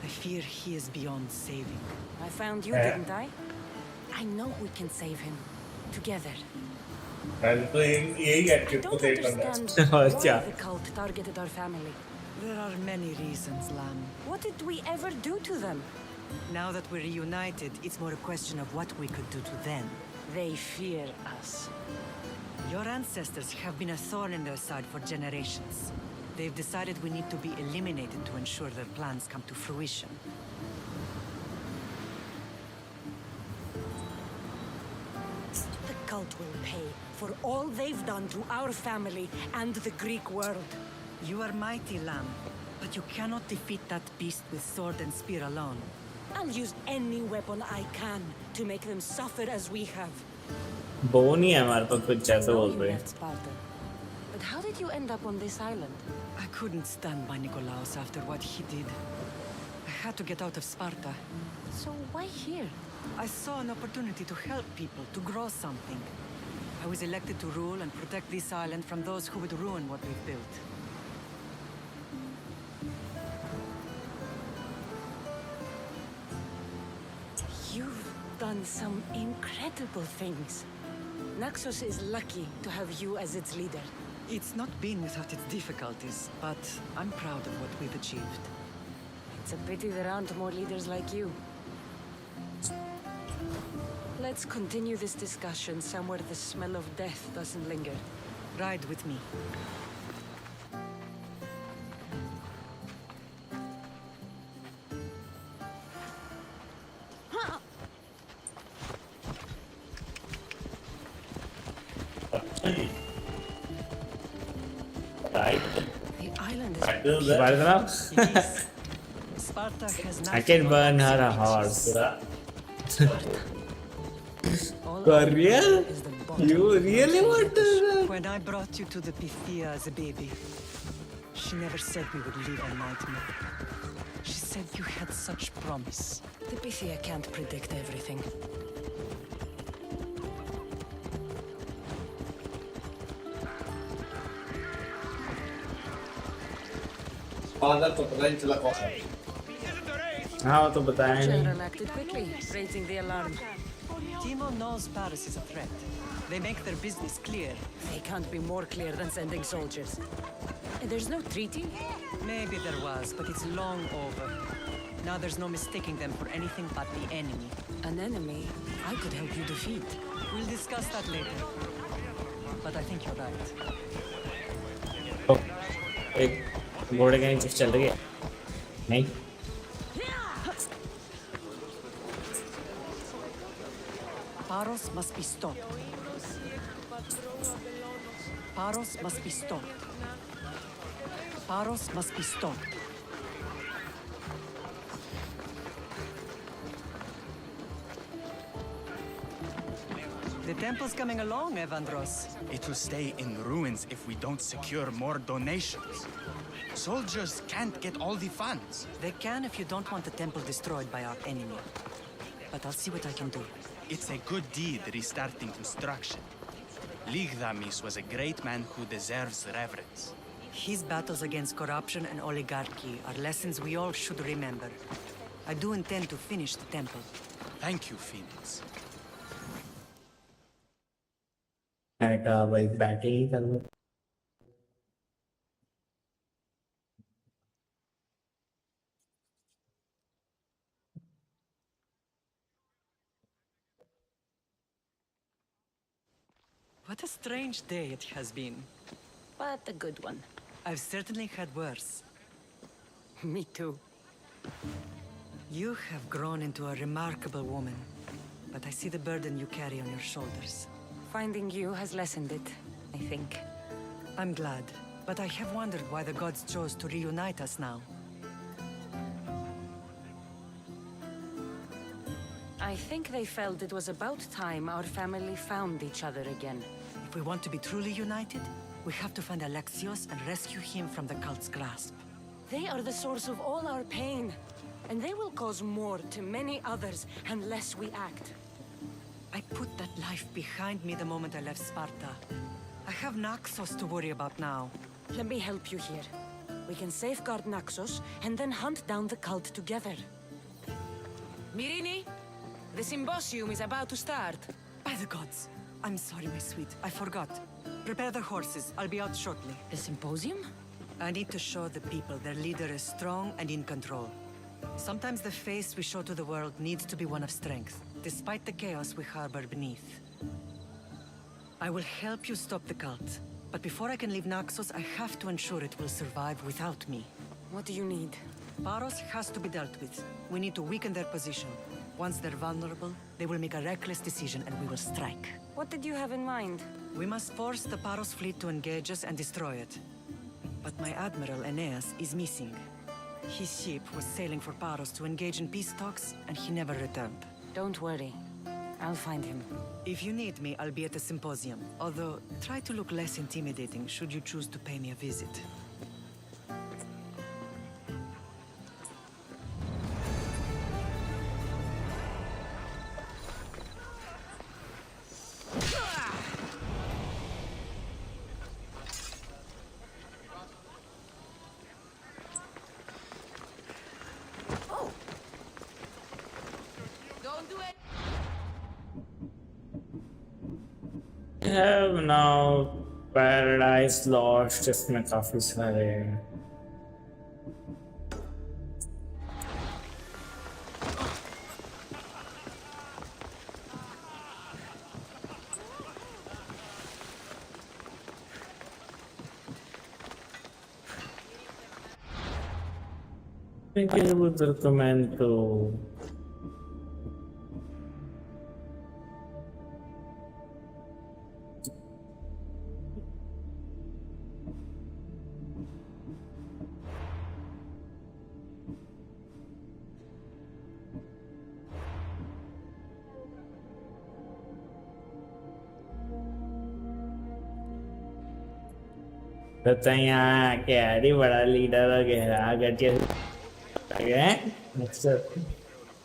I fear he is beyond saving. I found you, didn't I? I know we can save him. Together. I don't understand why the cult targeted our family. There are many reasons, Lam. What did we ever do to them? Now that we're reunited, it's more a question of what we could do to them. They fear us. Your ancestors have been a thorn in their side for generations. They've decided we need to be eliminated to ensure their plans come to fruition. The cult will pay for all they've done to our family and the Greek world. You are mighty, Lam, but you cannot defeat that beast with sword and spear alone. I'll use any weapon I can to make them suffer as we have. वो नहीं है हमारे पास कुछ ऐसा बोल रहे Left Sparta. But how did you end up on this island? I couldn't stand by Nikolaos after what he did. I had to get out of Sparta. So why here? I saw an opportunity to help people, to grow something. I was elected to rule and protect this island from those who would ruin what we've built. You've done some incredible things. Naxos is lucky to have you as its leader. It's not been without its difficulties, but I'm proud of what we've achieved. It's a pity there aren't more leaders like you. Let's continue this discussion somewhere the smell of death doesn't linger. Ride with me. The island is Sparta has I can burn her a horse. For real? You really want to? When I brought you to the Pythia as a baby, she never said we would live a nightmare. She said you had such promise. The Pythia can't predict everything. हाँ तो बताया नहीं. Children acted quickly, raising the alarm. Timo knows Paris is a threat. They make their business clear. They can't be more clear than sending soldiers. There's no treaty? Maybe there was, but it's long over. Now there's no mistaking them for anything but the enemy. An enemy I could help you defeat. We'll discuss that later. But I think you're right. एक घोड़े का inch चल रही है नहीं. Paros must be stopped. Paros must be stopped. Paros must be stopped. The temple's coming along, Evandros. It will stay in ruins if we don't secure more donations. Soldiers can't get all the funds. They can if you don't want the temple destroyed by our enemy. but I'll see what I can do. It's a good deed restarting construction. Ligdamis was a great man who deserves reverence. His battles against corruption and oligarchy are lessons we all should remember. I do intend to finish the temple. Thank you, Phoenix. भाई batting ही कर लो। What a strange day it has been. But a good one. I've certainly had worse. Me too. You have grown into a remarkable woman, but I see the burden you carry on your shoulders. Finding you has lessened it, I think. I'm glad, but I have wondered why the gods chose to reunite us now. I think they felt it was about time our family found each other again. If we want to be truly united, we have to find Alexios and rescue him from the cult's grasp. They are the source of all our pain, and they will cause more to many others unless we act. I put that life behind me the moment I left Sparta. I have Naxos to worry about now. Let me help you here. We can safeguard Naxos and then hunt down the cult together. Myrrine, the symposium is about to start. By the gods! I'm sorry, my sweet. I forgot. Prepare the horses. I'll be out shortly. The symposium? I need to show the people their leader is strong and in control. Sometimes the face we show to the world needs to be one of strength, despite the chaos we harbor beneath. I will help you stop the cult, but before I can leave Naxos, I have to ensure it will survive without me. What do you need? Paros has to be dealt with. We need to weaken their position. Once they're vulnerable, they will make a reckless decision and we will strike. What did you have in mind? We must force the Paros fleet to engage us and destroy it. But my admiral, Aeneas, is missing. His ship was sailing for Paros to engage in peace talks, and he never returned. Don't worry. I'll find him. If you need me, I'll be at the symposium. Although, try to look less intimidating should you choose to pay me a visit. have now Paradise Lost इसमें काफी सारे हैं। I think I would recommend to बताया क्या बड़ा leader वगैरह करके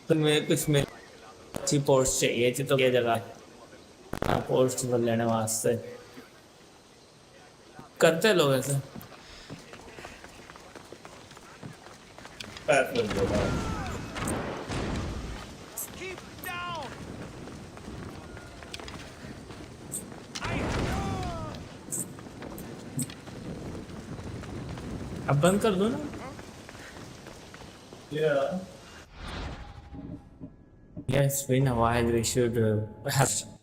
तुम्हें कुछ में अच्छी पोस्ट चाहिए थी तो क्या जगह पोस्ट कर लेने वास्ते करते लोग ऐसे अब बंद कर दो ना Yeah, it's been a while. We should have